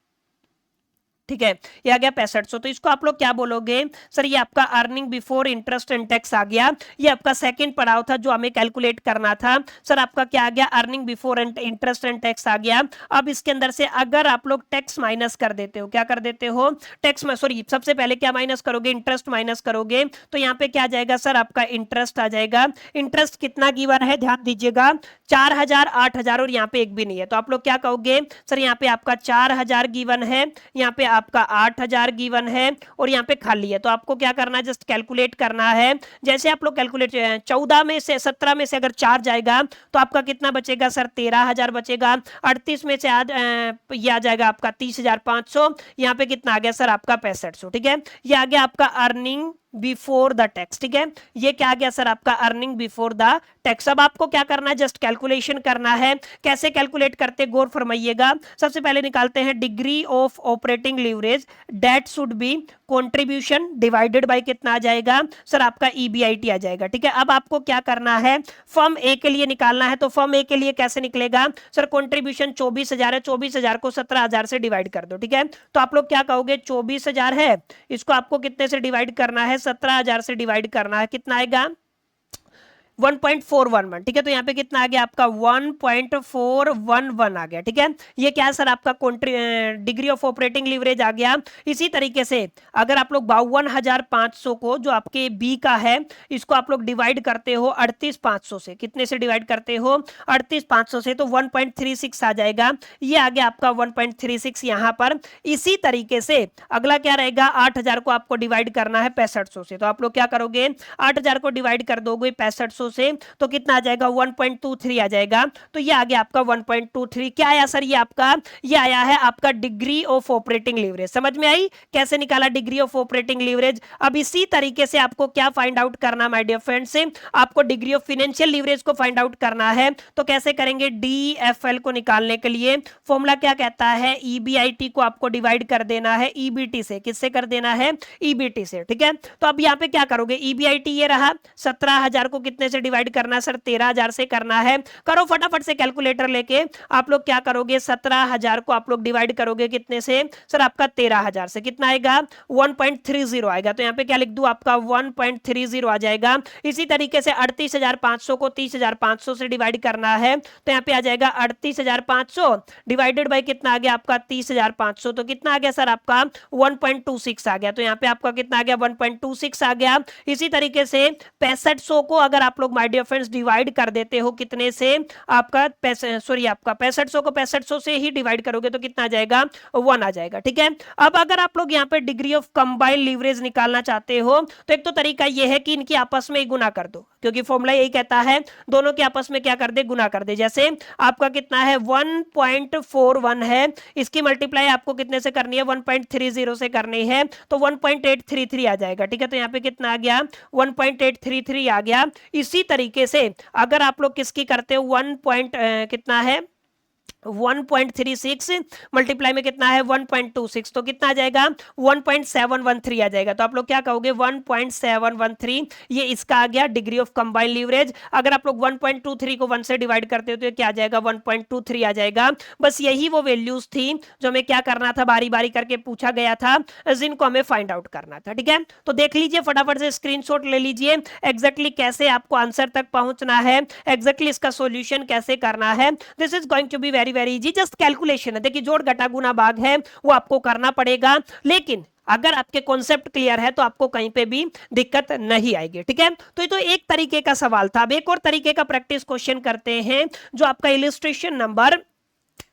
ठीक है। ये आ गया 6500। तो इसको आप लोग क्या बोलोगे सर, ये आपका earning before interest and tax आ गया। ये आपका सेकंड पड़ाव था जो हमें कैलकुलेट करना था सर, आपका क्या आ गया, earning before interest and tax आ गया। अब इसके अंदर से अगर आप लोग टैक्स माइनस कर देते हो, क्या कर देते हो, टैक्स में सॉरी सबसे पहले क्या माइनस करोगे, इंटरेस्ट माइनस करोगे, तो यहाँ पे क्या आ जाएगा सर, आपका इंटरेस्ट आ जाएगा। इंटरेस्ट कितना गिवन है, ध्यान दीजिएगा, 4,000 8,000 और यहाँ पे एक भी नहीं है। तो आप लोग क्या कहोगे सर, यहाँ पे आपका 4,000 गिवन है, यहाँ पे आपका 8,000 गिवन है और यहाँ पे खाली है। तो आपको क्या करना है, जस्ट कैलकुलेट करना है। जैसे आप लोग कैलकुलेट 14 में से 17 में से अगर 4 जाएगा तो आपका कितना बचेगा सर, 13,000 बचेगा। 38 में से ये आ जाएगा आपका 30,500, यहाँ पे कितना आ गया सर, आपका 6500, ठीक है। ये आ गया आपका अर्निंग बिफोर द टैक्स, ठीक है। ये क्या आ गया सर, आपका अर्निंग बिफोर द टैक्स। अब आपको क्या करना है, जस्ट कैलकुलेशन करना है। कैसे कैलकुलेट करते, गौर फरमाइएगा। सबसे पहले निकालते हैं degree of operating leverage, that should be contribution divided bye कितना आ जाएगा सर, आपका ईबीआईटी आ जाएगा, ठीक है। अब आपको क्या करना है, फर्म ए के लिए निकालना है। तो फर्म ए के लिए कैसे निकलेगा सर, कंट्रीब्यूशन 24,000 है, 24,000 को 17,000 से डिवाइड कर दो, ठीक है। तो आप लोग क्या कहोगे, 24,000 है, इसको आपको कितने से डिवाइड करना है, 17,000 से डिवाइड करना है, कितना आएगा 1.411, ठीक है। तो यहाँ पे कितना आ गया आपका 1.411 आ गया, ठीक है। ये क्या है सर, आपका डिग्री ऑफ ऑपरेटिंग लीवरेज आ गया। इसी तरीके से अगर आप लोग 52,500 को जो आपके बी का है, इसको आप लोग डिवाइड करते हो 38,500 से, कितने से डिवाइड करते हो 38,500 से, तो 1.36 आ जाएगा। ये आ गया आपका 1.36 यहाँ पर। इसी तरीके से अगला क्या रहेगा, 8,000 को आपको डिवाइड करना है 6500 से। तो आप लोग क्या करोगे, 8,000 को डिवाइड कर दोगे 6500 500 से, तो कितना आ जाएगा 1.23 आ जाएगा। तो ये आ गया आपका 1.23। क्या आया सर? ये आपका ये आया है आपका डिग्री ऑफ ऑपरेटिंग लीवरेज। समझ में आई कैसे निकाला डिग्री ऑफ ऑपरेटिंग लीवरेज? अब इसी तरीके से आपको क्या फाइंड आउट करना माय डियर फ्रेंड्स, आपको डिग्री ऑफ फाइनेंशियल लीवरेज को फाइंड आउट करना है। तो कैसे करेंगे? डीएफएल को निकालने के लिए फॉर्मूला क्या कहता है? ईबीआईटी को आपको डिवाइड कर देना है ईबीटी से। किससे कर देना है? ईबीटी से। ठीक है, तो अब यहाँ पे क्या करोगे? ईबीआईटी ये रहा, 17,000 को कितने से डिवाइड करना है सर? 13,000 से करना है। करो फटाफट से कैलकुलेटर लेके। आप लोग क्या करोगे? 17,000 को आप लोग डिवाइड करोगे कितने से सर? आपका 13,000 से। कितना आएगा? 1.30 आएगा। तो यहाँ पे क्या लिख दूं? आपका 1.30 आ जाएगा। इसी तरीके से 38,500 को 30,500 से डिवाइड करना है, तो यहाँ पे आ जाएगा 38,500 डिवाइडेड बाय कितना आ गया आपका? 30,500। तो कितना आ गया सर? आपका 1.26 आ गया। तो यहाँ पे आपका कितना आ गया? 1.26 आ गया। इसी तरीके से 6500 को अगर आप लोग माय डियर फ्रेंड्स डिवाइड कर देते हो कितने से? आपका आपका 6500 को 6500 से ही डिवाइड करोगे तो कितना आ जाएगा? 1 आ जाएगा। ठीक है, अब अगर आप लोग यहाँ पे डिग्री ऑफ कंबाइंड लीवरेज निकालना चाहते हो तो एक तो तरीका ये है कि इनकी आपस में गुना कर दो, क्योंकि फॉर्मूला यही कहता है दोनों के आपस में क्या कर दे? गुना कर दे। जैसे आपका कितना है? 1.41 है, इसकी मल्टीप्लाई आपको कितने से करनी है? 1.30 से करनी है, तो 1.833 आ जाएगा। ठीक है, तो यहाँ पे कितना आ गया? 1.833 आ गया। इसी तरीके से अगर आप लोग किसकी करते हो? कितना है? 1.36 मल्टीप्लाई में कितना है? 1.26, तो कितना आ जाएगा? 1.713 आ जाएगा। तो आप लोग क्या कहोगे? 1.713। ये इसका आ गया डिग्री ऑफ कंबाइंड लीवरेज। अगर आप लोग 1.23 को 1 से डिवाइड करते हो तो क्या आ जाएगा? 1.23 आ जाएगा। बस यही वो वैल्यूज थी जो हमें क्या करना था? बारी बारी करके पूछा गया था, जिनको हमें फाइंड आउट करना था। ठीक है, तो देख लीजिए, फटाफट से स्क्रीनशॉट ले लीजिए एग्जैक्टली कैसे आपको आंसर तक पहुंचना है, एग्जैक्टली इसका सॉल्यूशन कैसे करना है। This is going to be very very easy, just calculation है। देखिए जोड़ घटा गुना भाग है वो आपको करना पड़ेगा, लेकिन अगर आपके कॉन्सेप्ट क्लियर है तो आपको कहीं पे भी दिक्कत नहीं आएगी। ठीक है, तो ये तो एक तरीके का सवाल था। अब एक और तरीके का प्रैक्टिस क्वेश्चन करते हैं जो आपका इलिस्ट्रेशन नंबर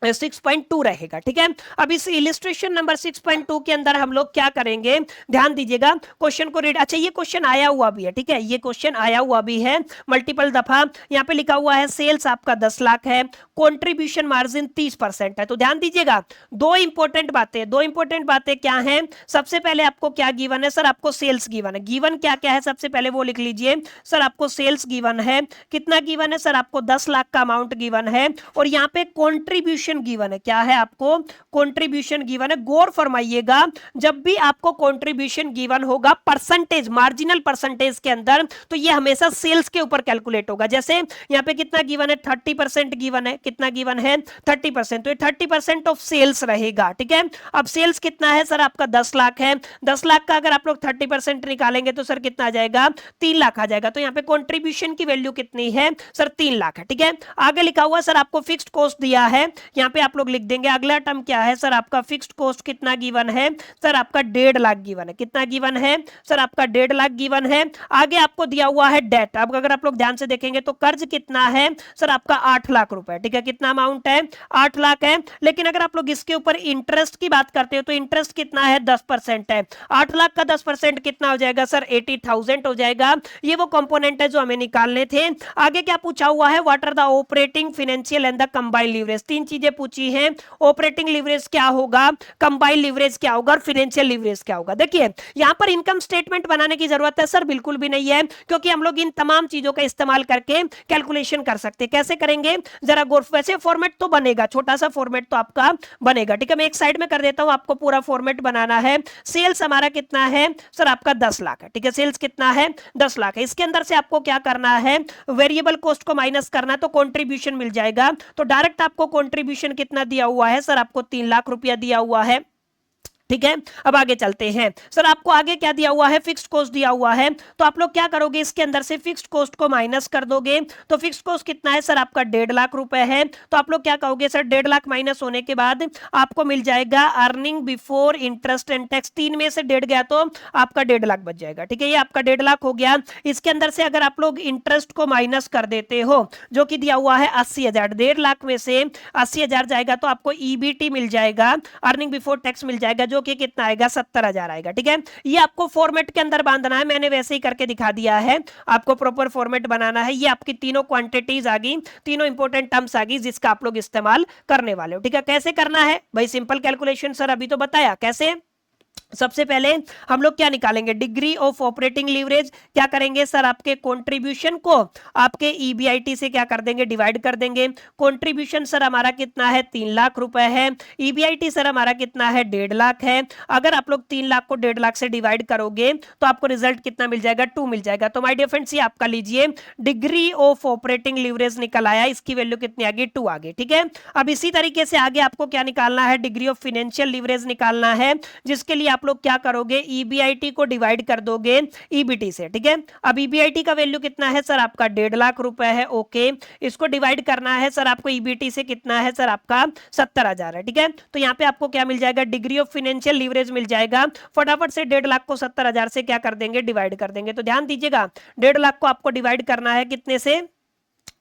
6.2 रहेगा। ठीक है, अब इस इलिस्ट्रेशन नंबर 6.2 के अंदर हम लोग क्या करेंगे? ध्यान दीजिएगा, क्वेश्चन को रीड। अच्छा, ये क्वेश्चन आया हुआ भी है। ठीक है, ये क्वेश्चन आया हुआ भी है मल्टीपल दफा। यहाँ पे लिखा हुआ है सेल्स आपका 10 लाख है, कंट्रीब्यूशन मार्जिन 30% है। तो ध्यान दीजिएगा, दो इंपॉर्टेंट बातें क्या हैं? सबसे पहले आपको क्या गिवन है सर? आपको सेल्स गिवन है। गिवन क्या क्या है सबसे पहले वो लिख लीजिए सर। आपको सेल्स गिवन है, कितना गिवन है सर? आपको 10 लाख का अमाउंट गिवन है, और यहाँ पे कॉन्ट्रीब्यूशन गिवन है। क्या है? आपको कंट्रीब्यूशन गिवन है। गौर फरमाइएगा, जब भी आपको कंट्रीब्यूशन गिवन होगा परसेंटेज, मार्जिनल परसेंटेज के अंदर, तो ये हमेशा सेल्स के ऊपर कैलकुलेट होगा। जैसे यहाँ पे कितना गिवन है? 30% गिवन है। कितना गिवन है? 30%। तो ये 30% ऑफ सेल्स रहेगा। ठीक है, अब सेल्स कितना है सर? आपका 10 लाख है। 10 लाख का अगर आप लोग 30% निकालेंगे तो सर कितना आ जाएगा? 3 लाख आ जाएगा। तो यहाँ पे कंट्रीब्यूशन की वैल्यू कितनी है सर? 3 लाख है। ठीक है, आगे लिखा हुआ सर आपको फिक्स्ड कॉस्ट दिया है, यहाँ पे आप लोग लिख देंगे। अगला टर्म क्या है सर? आपका फिक्स्ड कॉस्ट कितना गिवन है सर? आपका 1.5 लाख गिवन है। कितना गिवन है सर? आपका 1.5 लाख गिवन है। आगे आपको दिया हुआ है डेट। अब अगर आप लोग ध्यान से देखेंगे तो कर्ज कितना है सर? आपका 8 लाख रुपए। ठीक है, कितना अमाउंट है? 8 लाख है। लेकिन अगर आप लोग इसके ऊपर इंटरेस्ट की बात करते हो तो इंटरेस्ट कितना है? 10% है। 8 लाख का 10% कितना हो जाएगा सर? 80,000 हो जाएगा। ये वो कंपोनेंट है जो हमें निकालने थे। आगे क्या पूछा हुआ है? What are the operating, financial and the combined leverage. तीन चीजें पूछी है। ऑपरेटिंग लीवरेज क्या होगा, कंबाइंड लीवरेज क्या होगा, और फाइनेंशियल लीवरेज क्या होगा। देखिए यहां पर इनकम स्टेटमेंट बनाने की जरूरत है सर? बिल्कुल भी नहीं है, क्योंकि हम लोग इन तमाम चीजों का इस्तेमाल करके कैलकुलेशन कर सकते हैं। कैसे करेंगे जरा गौर। वैसे फॉर्मेट तो बनेगा, छोटा सा फॉर्मेट तो आपका बनेगा। ठीक है, मैं एक साइड में कर देता हूं, आपको पूरा फॉर्मेट बनाना है। सेल्स हमारा कितना है सर? आपका 10 लाख है। ठीक है, सेल्स कितना है? 10 लाख है। इसके अंदर से आपको क्या करना है? वेरिएबल कॉस्ट को माइनस करना है, तो कंट्रीब्यूशन मिल जाएगा। तो डायरेक्ट आपको कंट्रीब्यूशन कितना दिया हुआ है सर? आपको 3 लाख रुपया दिया हुआ है। ठीक है, अब आगे चलते हैं सर। आपको आगे क्या दिया हुआ है? फिक्स्ड कॉस्ट दिया हुआ है। तो आप लोग क्या करोगे? इसके अंदर से फिक्स्ड कॉस्ट को माइनस कर दोगे। तो फिक्स्ड कॉस्ट कितना है सर? आपका 1.5 लाख रुपए है। तो आप लोग क्या कहोगे सर? 1.5 लाख माइनस होने के बाद आपको मिल जाएगा earning before interest and tax. 3 में से 1.5 गया तो आपका 1.5 लाख बच जाएगा। ठीक है, ये आपका 1.5 लाख हो गया। इसके अंदर से अगर आप लोग इंटरेस्ट को माइनस कर देते हो जो कि दिया हुआ है 80,000, 1.5 लाख में से 80,000 जाएगा तो आपको ईबीटी मिल जाएगा, अर्निंग बिफोर टैक्स मिल जाएगा, जो जो कि कितना आएगा 70,000 आएगा। ठीक है, ये आपको फॉर्मेट के अंदर बांधना है, मैंने वैसे ही करके दिखा दिया है, आपको प्रॉपर फॉर्मेट बनाना है। ये आपकी तीनों क्वांटिटीज आ गई, तीनों इंपॉर्टेंट टर्म्स आ गई जिसका आप लोग इस्तेमाल करने वाले हो। ठीक है, कैसे करना है भाई, सिंपल कैलकुलेशन सर अभी तो बताया कैसे। सबसे पहले हम लोग क्या निकालेंगे, डिग्री ऑफ ऑपरेटिंग लीवरेज। क्या करेंगे सर, आपके कंट्रीब्यूशन को आपके ईबीआईटी से क्या कर देंगे, डिवाइड कर देंगे। कंट्रीब्यूशन सर हमारा कितना है, 3 लाख रुपए है। ईबीआईटी सर हमारा कितना है, 1.5 लाख है। अगर आप लोग 3 लाख को 1.5 लाख से डिवाइड करोगे तो आपको रिजल्ट कितना मिल जाएगा, 2 मिल जाएगा। तो माय डियर फ्रेंड्स, ये आपका लीजिए डिग्री ऑफ ऑपरेटिंग लीवरेज निकल आया, इसकी वैल्यू कितनी आ गई, 2 आ गई। ठीक है, अब इसी तरीके से आगे आपको क्या निकालना है, डिग्री ऑफ फाइनेंशियल लीवरेज निकालना है, जिसके लिए आप लोग क्या करोगे, ईबीआईटी को डिवाइड कर दोगे ईबीटी से। ठीक है, अब ईबीआईटी का वैल्यू कितना है सर, आपका 1.5 लाख रुपए है। ओके, इसको डिवाइड करना है सर आपको ईबीटी से, कितना है सर आपका 70,000 है। ठीक है, तो यहाँ पे आपको क्या मिल जाएगा, डिग्री ऑफ फाइनेंशियल लीवरेज मिल जाएगा। फटाफट से 1.5 लाख को 70,000 से क्या कर देंगे, डिवाइड कर देंगे। तो ध्यान दीजिएगा, 1.5 लाख को आपको डिवाइड करना है कितने से,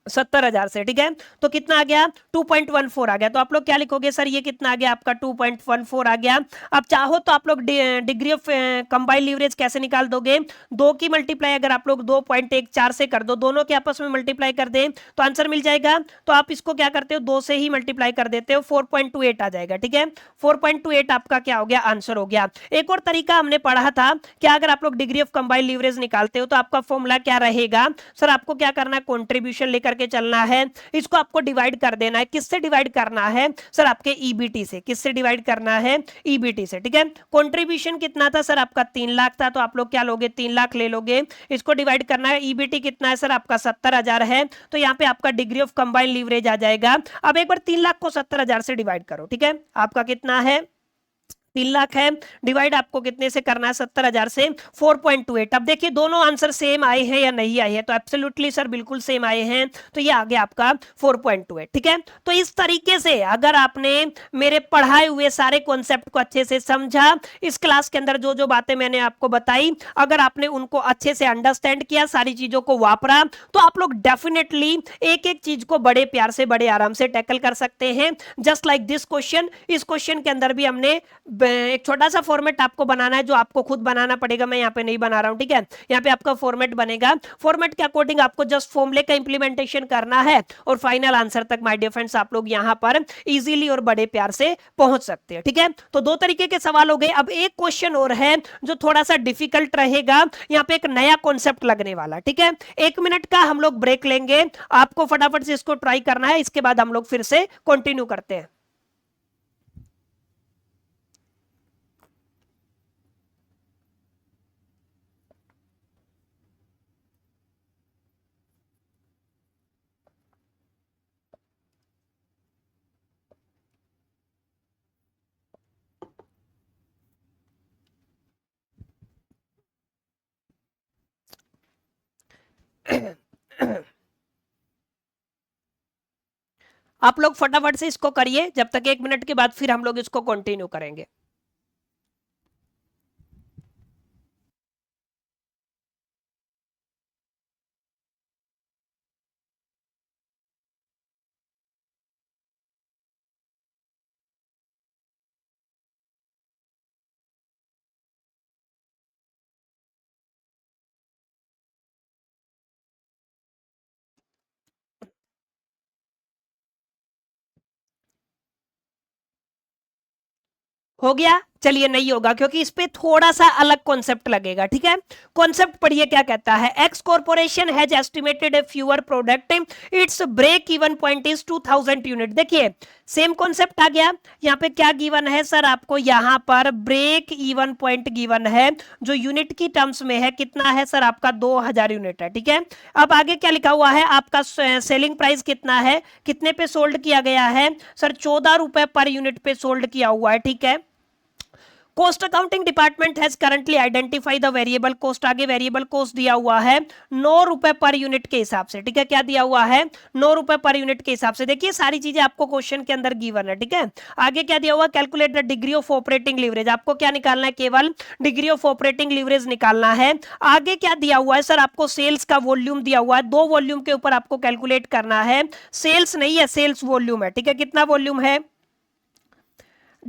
70,000 से। ठीक है, तो कितना आ गया, 2.14 आ गया। तो आप लोग क्या लिखोगे सर, ये कितना आ गया आपका 2.14 आ गया। अब चाहो तो आप लोग डिग्री ऑफ कंबाइंड लीवरेज कैसे निकाल दोगे, 2 की मल्टीप्लाई अगर आप लोग 2.14 से कर दो, दोनों के आपस में मल्टीप्लाई कर दें तो आंसर मिल जाएगा। तो आप इसको क्या करते हो, 2 से ही मल्टीप्लाई कर देते हो, 4.28 आ जाएगा। ठीक है, 4.28 आपका क्या हो गया, आंसर हो गया। एक और तरीका हमने पढ़ा था, क्या अगर आप लोग डिग्री ऑफ कंबाइंड लीवरेज निकालते हो तो आपका फॉर्मूला क्या रहेगा सर, आपको क्या करना है, कॉन्ट्रीब्यूशन लेकर के चलना है, इसको आपको डिवाइड कर देना है। किससे डिवाइड करना है सर, आपके ईबीटी से। किससे डिवाइड करना है, ईबीटी से। ठीक है, कंट्रीब्यूशन कितना था सर आपका, 3 लाख था, तो आप लोग क्या लोगे, 3 लाख ले लोगे। इसको डिवाइड करना है, ईबीटी कितना है सर आपका 70,000 है, तो यहाँ पे आपका डिग्री ऑफ कंबाइंड लीवरेज आ जाएगा। अब एक बार 3 लाख को 70,000 से डिवाइड करो। ठीक है, आपका कितना है, 3 लाख है, डिवाइड आपको कितने से करना है, 70,000 से, 4.28। अब देखिए दोनों आंसर सेम आए हैं या नहीं आए हैं, तो एब्सोल्युटली सर बिल्कुल सेम आए हैं, तो ये आ गया आपका 4.28। ठीक है, तो इस तरीके से अगर आपने मेरे पढ़ाए हुए सारे कॉन्सेप्ट को अच्छे से समझा, इस क्लास के अंदर जो जो बातें मैंने आपको बताई, अगर आपने उनको अच्छे से अंडरस्टैंड किया, सारी चीजों को वापरा, तो आप लोग डेफिनेटली एक एक चीज को बड़े प्यार से, बड़े आराम से टैकल कर सकते हैं। जस्ट लाइक दिस क्वेश्चन, इस क्वेश्चन के अंदर भी हमने एक छोटा सा फॉर्मेट आपको बनाना है, जो आपको खुद बनाना पड़ेगा, मैं यहाँ पे नहीं बना रहा हूं। ठीक है, यहाँ पे आपका फॉर्मेट बनेगा, फॉर्मेट के अकॉर्डिंग आपको जस्ट फॉर्मूले का इंप्लीमेंटेशन करना है और फाइनल आंसर तक माय डियर फ्रेंड्स आप लोग यहाँ पर इजीली और बड़े प्यार से पहुंच सकते हैं। ठीक है, तो 2 तरीके के सवाल हो गए। अब एक क्वेश्चन और है जो थोड़ा सा डिफिकल्ट रहेगा, यहाँ पे एक नया कॉन्सेप्ट लगने वाला। ठीक है, 1 मिनट का हम लोग ब्रेक लेंगे, आपको फटाफट से इसको ट्राई करना है, इसके बाद हम लोग फिर से कंटिन्यू करते हैं। आप लोग फटाफट से इसको करिए, जब तक 1 मिनट के बाद फिर हम लोग इसको कंटिन्यू करेंगे। हो गया, चलिए नहीं होगा क्योंकि इस पे थोड़ा सा अलग कॉन्सेप्ट लगेगा। ठीक है, कॉन्सेप्ट पढ़िए क्या कहता है, X corporation has estimated a fewer product, its break even point is 2000 unit. देखिए सेम कॉन्सेप्ट आ गया, यहाँ पे क्या गिवन है सर, आपको यहाँ पर ब्रेक इवन पॉइंट गिवन है, जो यूनिट की टर्म्स में है, कितना है सर आपका 2000 यूनिट है। ठीक है, अब आगे क्या लिखा हुआ है, आपका सेलिंग प्राइस कितना है, कितने पे सोल्ड किया गया है सर, 14 रुपए पर यूनिट पे सोल्ड किया हुआ है। ठीक है, cost accounting department has currently identify the variable cost, आगे वेरिएबल कॉस्ट दिया हुआ है 9 रुपए पर यूनिट के हिसाब से। ठीक है, क्या दिया हुआ है, 9 रुपए पर यूनिट के हिसाब से। देखिए सारी चीजें आपको क्वेश्चन के अंदर गिवन है। ठीक है, आगे क्या दिया हुआ, calculate the degree of operating leverage, आपको क्या निकालना है, केवल डिग्री ऑफ ऑपरेटिंग लीवरेज निकालना है। आगे क्या दिया हुआ है सर, आपको सेल्स का वॉल्यूम दिया हुआ है, 2 वॉल्यूम के ऊपर आपको कैलकुलेट करना है, सेल्स नहीं है, सेल्स वॉल्यूम है। ठीक है, कितना वॉल्यूम है,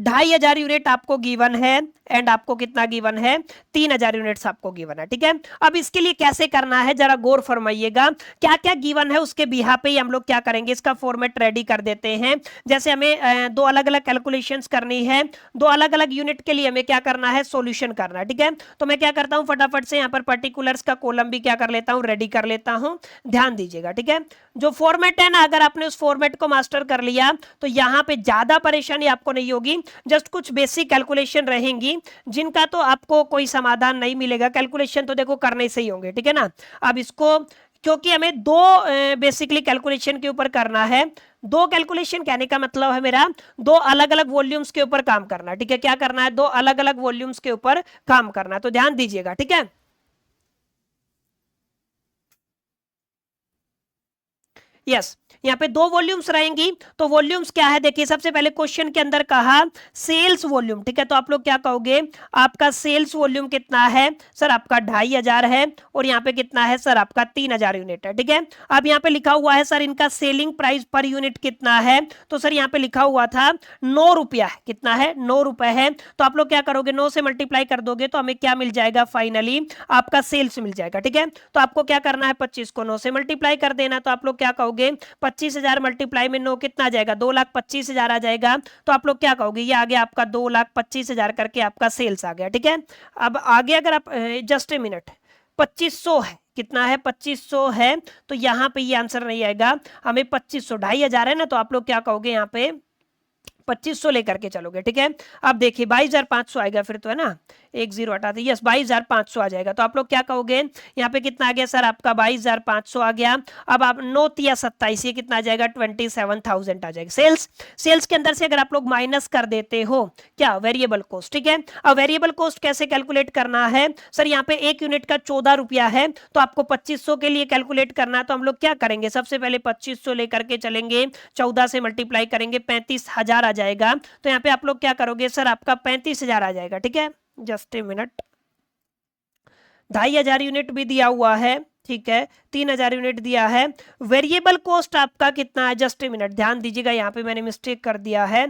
2,500 यूनिट आपको गिवन है एंड आपको कितना गिवन है, 3,000 यूनिट्स आपको गिवन है। ठीक है, अब इसके लिए कैसे करना है जरा गौर फरमाइएगा, क्या क्या गिवन है उसके बिहा पे ही हम लोग क्या करेंगे, इसका फॉर्मेट रेडी कर देते हैं। जैसे हमें दो अलग अलग कैलकुलेशंस करनी है, दो अलग अलग यूनिट के लिए हमें क्या करना है, सॉल्यूशन करना है। ठीक है, तो मैं क्या करता हूं फटाफट से यहाँ पर पर्टिकुलर्स का कॉलम भी क्या कर लेता हूं, रेडी कर लेता हूं। ध्यान दीजिएगा, ठीक है, जो फॉर्मेट है ना, अगर आपने उस फॉर्मेट को मास्टर कर लिया तो यहां पे ज्यादा परेशानी आपको नहीं होगी। जस्ट कुछ बेसिक कैलकुलेशन रहेंगी जिनका तो आपको कोई समाधान नहीं मिलेगा, कैलकुलेशन तो देखो करने से ही होंगे। ठीक है ना, अब इसको क्योंकि हमें दो बेसिकली कैलकुलेशन के ऊपर करना है, दो कैलकुलेशन कहने का मतलब है मेरा दो अलग अलग वॉल्यूम्स के ऊपर काम करना। ठीक है, क्या करना है, दो अलग अलग वॉल्यूम्स के ऊपर काम करना है, तो ध्यान दीजिएगा। ठीक है, यस, यहाँ पे दो वॉल्यूम्स रहेंगी, तो वॉल्यूम्स क्या है देखिए, सबसे पहले क्वेश्चन के अंदर कहा सेल्स वॉल्यूम। ठीक है, तो आप लोग क्या कहोगे, आपका सेल्स वॉल्यूम कितना है सर, आपका 2,500 है, और यहाँ पे कितना है सर, आपका 3,000 यूनिट है। ठीक है, अब यहाँ पे लिखा हुआ है सर इनका सेलिंग प्राइस पर यूनिट कितना है, तो सर यहाँ पे लिखा हुआ था 9 रुपया है, कितना है, 9 रुपए है। तो आप लोग क्या करोगे, 9 से मल्टीप्लाई कर दोगे तो हमें क्या मिल जाएगा, फाइनली आपका सेल्स मिल जाएगा। ठीक है, तो आपको क्या करना है, 25 को 9 से मल्टीप्लाई कर देना, तो आप लोग क्या कहोगे, 25,000 मल्टीप्लाई में 9 कितना आ जाएगा, 2,25,000 आ जाएगा। तो आप लोग क्या कहोगे, ये आ गया आपका 2,25,000 करके आपका सेल्स आ गया। ठीक है, अब आगे अगर आप जस्ट ए मिनट, 2500 है, कितना है, 2500 है, तो यहां पे ये आंसर नहीं आएगा, हमें 2500, 2,500 है ना, तो आप लोग क्या कहोगे, यहाँ पे 2500 लेकर के चलोगे। ठीक है, अब देखिए 22,500 आएगा फिर तो, है ना, 10 हटाते, यस 22,500 आ जाएगा। तो आप लोग क्या कहोगे, यहाँ पे कितना आ गया सर, आपका 22,500 आ गया। अब आप 9 या 27, ये कितना आ जाएगा, 27,000 आ जाएगा। सेल्स के अंदर से अगर आप लोग माइनस कर देते हो क्या, वेरिएबल कॉस्ट। ठीक है, अब वेरिएबल कॉस्ट कैसे कैलकुलेट करना है सर, यहाँ पे एक यूनिट का 14 रुपया है, तो आपको 2500 के लिए कैलकुलेट करना है, तो हम लोग क्या करेंगे, सबसे पहले 2500 लेकर के चलेंगे, 14 से मल्टीप्लाई करेंगे, 35,000 आ जाएगा। तो यहाँ पे आप लोग क्या करोगे सर, आपका 35,000 आ जाएगा। ठीक है, जस्ट ए मिनट, 2,500 यूनिट भी दिया हुआ है, ठीक है, 3,000 यूनिट दिया है। वेरिएबल कॉस्ट आपका कितना है, जस्ट ए मिनट, ध्यान दीजिएगा, यहाँ पे मैंने मिस्टेक कर दिया है,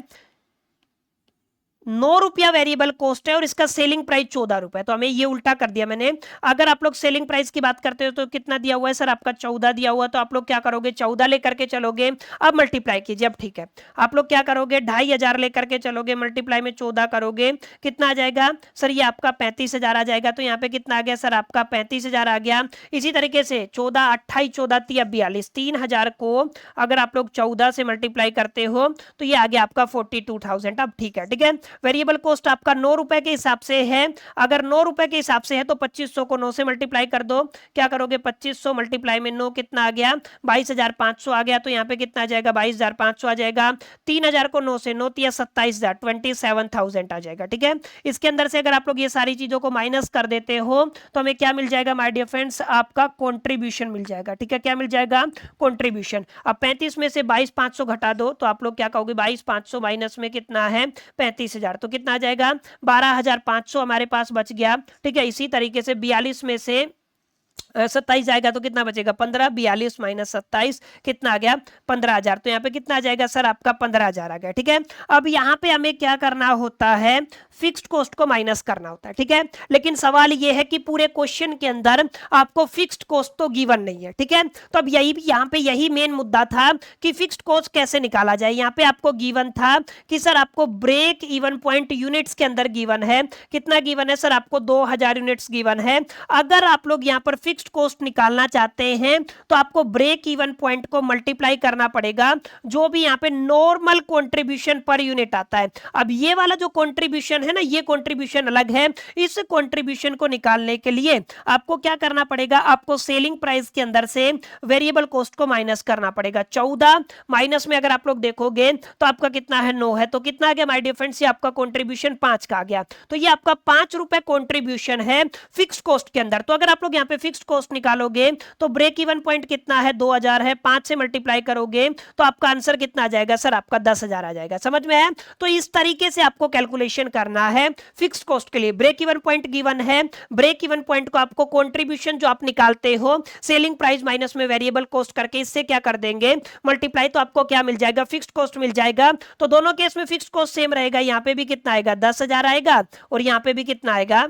9 रुपया वेरिएबल कॉस्ट है और इसका सेलिंग प्राइस 14 रुपए, तो हमें ये उल्टा कर दिया मैंने। अगर आप लोग सेलिंग प्राइस की बात करते हो तो कितना दिया हुआ है सर, आपका 14 दिया हुआ, तो आप लोग क्या करोगे, 14 लेकर के चलोगे, अब मल्टीप्लाई कीजिए। अब ठीक है, आप लोग क्या करोगे, 2,500 लेकर के चलोगे, मल्टीप्लाई में 14 करोगे, कितना आ जाएगा सर, ये आपका 35,000 आ जाएगा। तो यहाँ पे कितना आ गया सर, आपका 35,000 आ गया। इसी तरीके से 14, 28, 14, 42, 3,000 को अगर आप लोग 14 से मल्टीप्लाई करते हो तो ये आ गया आपका 42,000। अब ठीक है, ठीक है, वेरिएबल कॉस्ट आपका 9 रुपए के हिसाब से है, अगर 9 रुपए के हिसाब से है तो 2500 को 9 से मल्टीप्लाई कर दो, क्या करोगे, 2500 मल्टीप्लाई में 9 कितना आ गया, 22,500 आ गया। तो यहाँ पे कितना आ जाएगा, 22,500 आ जाएगा। 3,000 को 9 से, 9 या 27,000, 27,000 आ जाएगा। ठीक है, इसके अंदर से अगर आप लोग ये सारी चीजों को माइनस कर देते हो तो हमें क्या मिल जाएगा माय डियर फ्रेंड्स, आपका कॉन्ट्रीब्यूशन मिल जाएगा। ठीक है, क्या मिल जाएगा, कॉन्ट्रीब्यूशन। अब 35 में से 22,500 घटा दो तो आप लोग क्या कहोगे, 22,500 माइनस में कितना है, 35,000, तो कितना आ जाएगा, 12,500 हमारे पास बच गया। ठीक है, इसी तरीके से 42 में से 27 जाएगा तो कितना बचेगा, 15, 42 माइनस 27 कितना आ गया, 15,000। तो यहाँ पे कितना आ जाएगा सर, आपका 15,000 आ गया। ठीक है, अब यहाँ पे हमें क्या करना होता है, फिक्स्ड कॉस्ट को माइनस करना होता है। ठीक है, लेकिन सवाल ये है कि पूरे क्वेश्चन के अंदर आपको फिक्स्ड कॉस्ट तो गिवन नहीं है। ठीक है, तो अब यही यहाँ पे यही मेन मुद्दा था कि फिक्स्ड कॉस्ट कैसे निकाला जाए। यहाँ पे आपको गिवन था कि सर आपको ब्रेक इवन पॉइंट यूनिट्स के अंदर गिवन है, कितना गिवन है सर, आपको 2,000 यूनिट्स गिवन है। अगर आप लोग यहाँ पर फिक्स्ड कॉस्ट निकालना चाहते हैं तो आपको ब्रेक इवन पॉइंट को मल्टीप्लाई करना पड़ेगा, जो भी यहाँ पे नॉर्मल कंट्रीब्यूशन पर यूनिट आता है। अब ये वाला जो कंट्रीब्यूशन है ना, ये कंट्रीब्यूशन अलग है। इस कंट्रीब्यूशन को निकालने के लिए आपको क्या करना पड़ेगा, आपको सेलिंग प्राइस के अंदर से वेरिएबल कॉस्ट को माइनस करना पड़ेगा। 14 माइनस में अगर आप लोग देखोगे तो आपका कितना है, 9 है, तो कितना आ गया माय डियर फ्रेंड्स, ये आपका कंट्रीब्यूशन 5 का आ गया। तो ये आपका 5 रुपए कंट्रीब्यूशन है फिक्स्ड कॉस्ट के अंदर। तो अगर आप लोग यहाँ पे फिक्स्ड कॉस्ट निकालोगे तो ब्रेक इवन पॉइंट कितना है, 2000 है, 5 से मल्टीप्लाई करोगे तो आपका आंसर कितना आ जाएगा सर, आपका 10,000 आ जाएगा। समझ में है? तो इस तरीके से आपको कैलकुलेशन करना है फिक्स्ड कॉस्ट के लिए। ब्रेक इवन पॉइंट गिवन है, ब्रेक इवन पॉइंट को आपको कंट्रीब्यूशन जो आप निकालते हो सेलिंग प्राइस माइनस में वेरिएबल कॉस्ट करके इससे क्या कर देंगे, मल्टीप्लाई, तो आपको क्या मिल जाएगा, फिक्स्ड कॉस्ट मिल जाएगा। तो दोनों केस में फिक्स्ड कॉस्ट सेम रहेगा, यहां पे भी कितना आएगा, 10,000 आएगा और यहां पे भी कितना आएगा,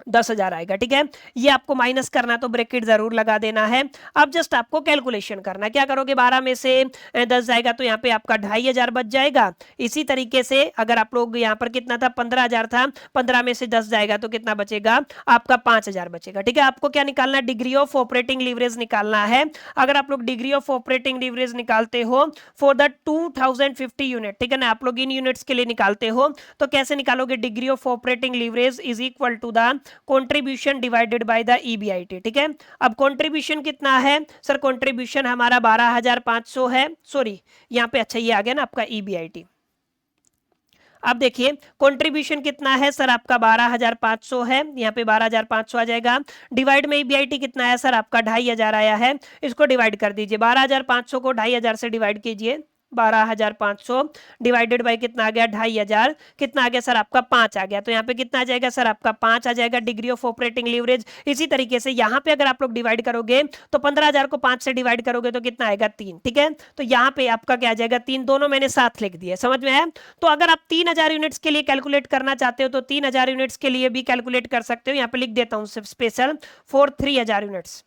10,000 आएगा। ठीक है, ये आपको माइनस करना तो ब्रैकेट जरूर लगा देना है। अब जस्ट आपको कैलकुलेशन करना, क्या करोगे, 12 में से 10 जाएगा तो यहाँ पे आपका 2,500 बच जाएगा। इसी तरीके से अगर आप लोग यहाँ पर कितना था, 15,000 था, 15 में से 10 जाएगा तो कितना बचेगा, आपका 5,000 बचेगा। ठीक है, आपको क्या निकालना है, डिग्री ऑफ ऑपरेटिंग लीवरेज निकालना है। अगर आप लोग डिग्री ऑफ ऑपरेटिंग लीवरेज निकालते हो फॉर द 2050 यूनिट, ठीक है ना, आप लोग इन यूनिट्स के लिए निकालते हो तो कैसे निकालोगे, degree of operating leverage is equal to the contribution divided by the EBIT. ठीक है, अब कंट्रीब्यूशन कितना है सर, कंट्रीब्यूशन हमारा 12,500 है, सॉरी यहां पे, अच्छा ये आ गया ना आपका ईबीआईटी। अब देखिए कंट्रीब्यूशन कितना है सर, आपका 12,500 है, यहाँ पे 12,500 आ जाएगा। डिवाइड में ईबीआईटी कितना है सर, आपका 2,500 आया है, इसको डिवाइड कर दीजिए, 12,500 को 2,500 से डिवाइड कीजिए, 12,500 डिवाइडेड बाय कितना आ गया, 2,500, कितना आ गया सर, आपका 5 आ गया। तो यहाँ पे कितना आ जाएगा सर, आपका 5 आ जाएगा डिग्री ऑफ ऑपरेटिंग लीवरेज। इसी तरीके से यहाँ पे अगर आप लोग डिवाइड करोगे तो 15,000 को 5 से डिवाइड करोगे तो कितना आएगा, 3। ठीक है, तो यहाँ पे आपका क्या आ जाएगा, 3, दोनों मैंने साथ लिख दिए, समझ में है? तो अगर आप 3,000 यूनिट्स के लिए कैलकुलेट करना चाहते हो तो 3,000 यूनिट्स के लिए भी कैलकुलेट कर सकते हो। यहाँ पे लिख देता हूँ स्पेशल फॉर 3,000 यूनिट्स।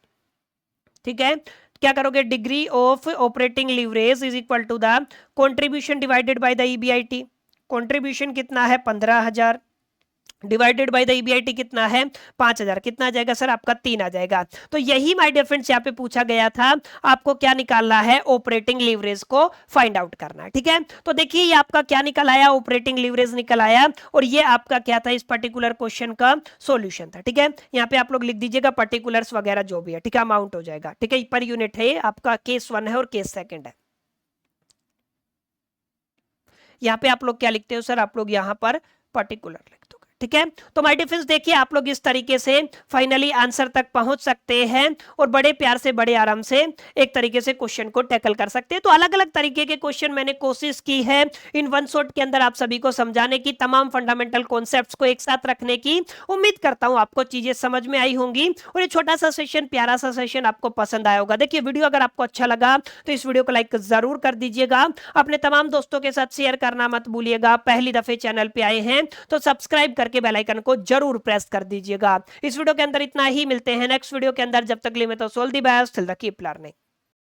ठीक है, क्या करोगे, degree of operating leverage is equal to the contribution divided by the EBIT. Contribution कितना है, 15,000 डिवाइडेड बाय द ईबीआईटी कितना है, 5,000, कितना आ जाएगा सर, आपका 3 आ जाएगा। तो यही माय डियर फ्रेंड्स यहाँ पे पूछा गया था, आपको क्या निकालना है, ऑपरेटिंग लीवरेज को फाइंड आउट करना है। ठीक है, तो देखिए ये आपका क्या निकल आया, ऑपरेटिंग लीवरेज निकल आया, और ये आपका क्या था, इस पर्टिकुलर क्वेश्चन का सॉल्यूशन था। ठीक है, यहाँ पे आप लोग लिख दीजिएगा पर्टिकुलर्स वगैरह जो भी है, ठीक है, अमाउंट हो जाएगा। ठीक है, पर यूनिट है आपका, केस 1 है और केस 2 है। यहाँ पे आप लोग क्या लिखते हो सर, आप लोग यहाँ पर पर्टिकुलर लिख दो। ठीक है, तो माय डिफरेंस देखिए आप लोग इस तरीके से फाइनली आंसर तक पहुंच सकते हैं और बड़े प्यार से बड़े आराम से एक तरीके से क्वेश्चन को टैकल कर सकते हैं। तो अलग अलग तरीके के क्वेश्चन मैंने कोशिश की है इन वन शॉट के अंदर आप सभी को समझाने की, तमाम फंडामेंटल कॉन्सेप्ट्स को एक साथ रखने की। उम्मीद करता हूं आपको चीजें समझ में आई होंगी और ये छोटा सा सेशन, प्यारा सा सेशन आपको पसंद आया होगा। देखिए वीडियो अगर आपको अच्छा लगा तो इस वीडियो को लाइक जरूर कर दीजिएगा, अपने तमाम दोस्तों के साथ शेयर करना मत भूलिएगा। पहली दफे चैनल पे आए हैं तो सब्सक्राइब करके बेल आइकन को जरूर प्रेस कर दीजिएगा। इस वीडियो के अंदर इतना ही, मिलते हैं नेक्स्ट वीडियो के अंदर। जब तक लिए मैं तो so all the best, till the keep learning.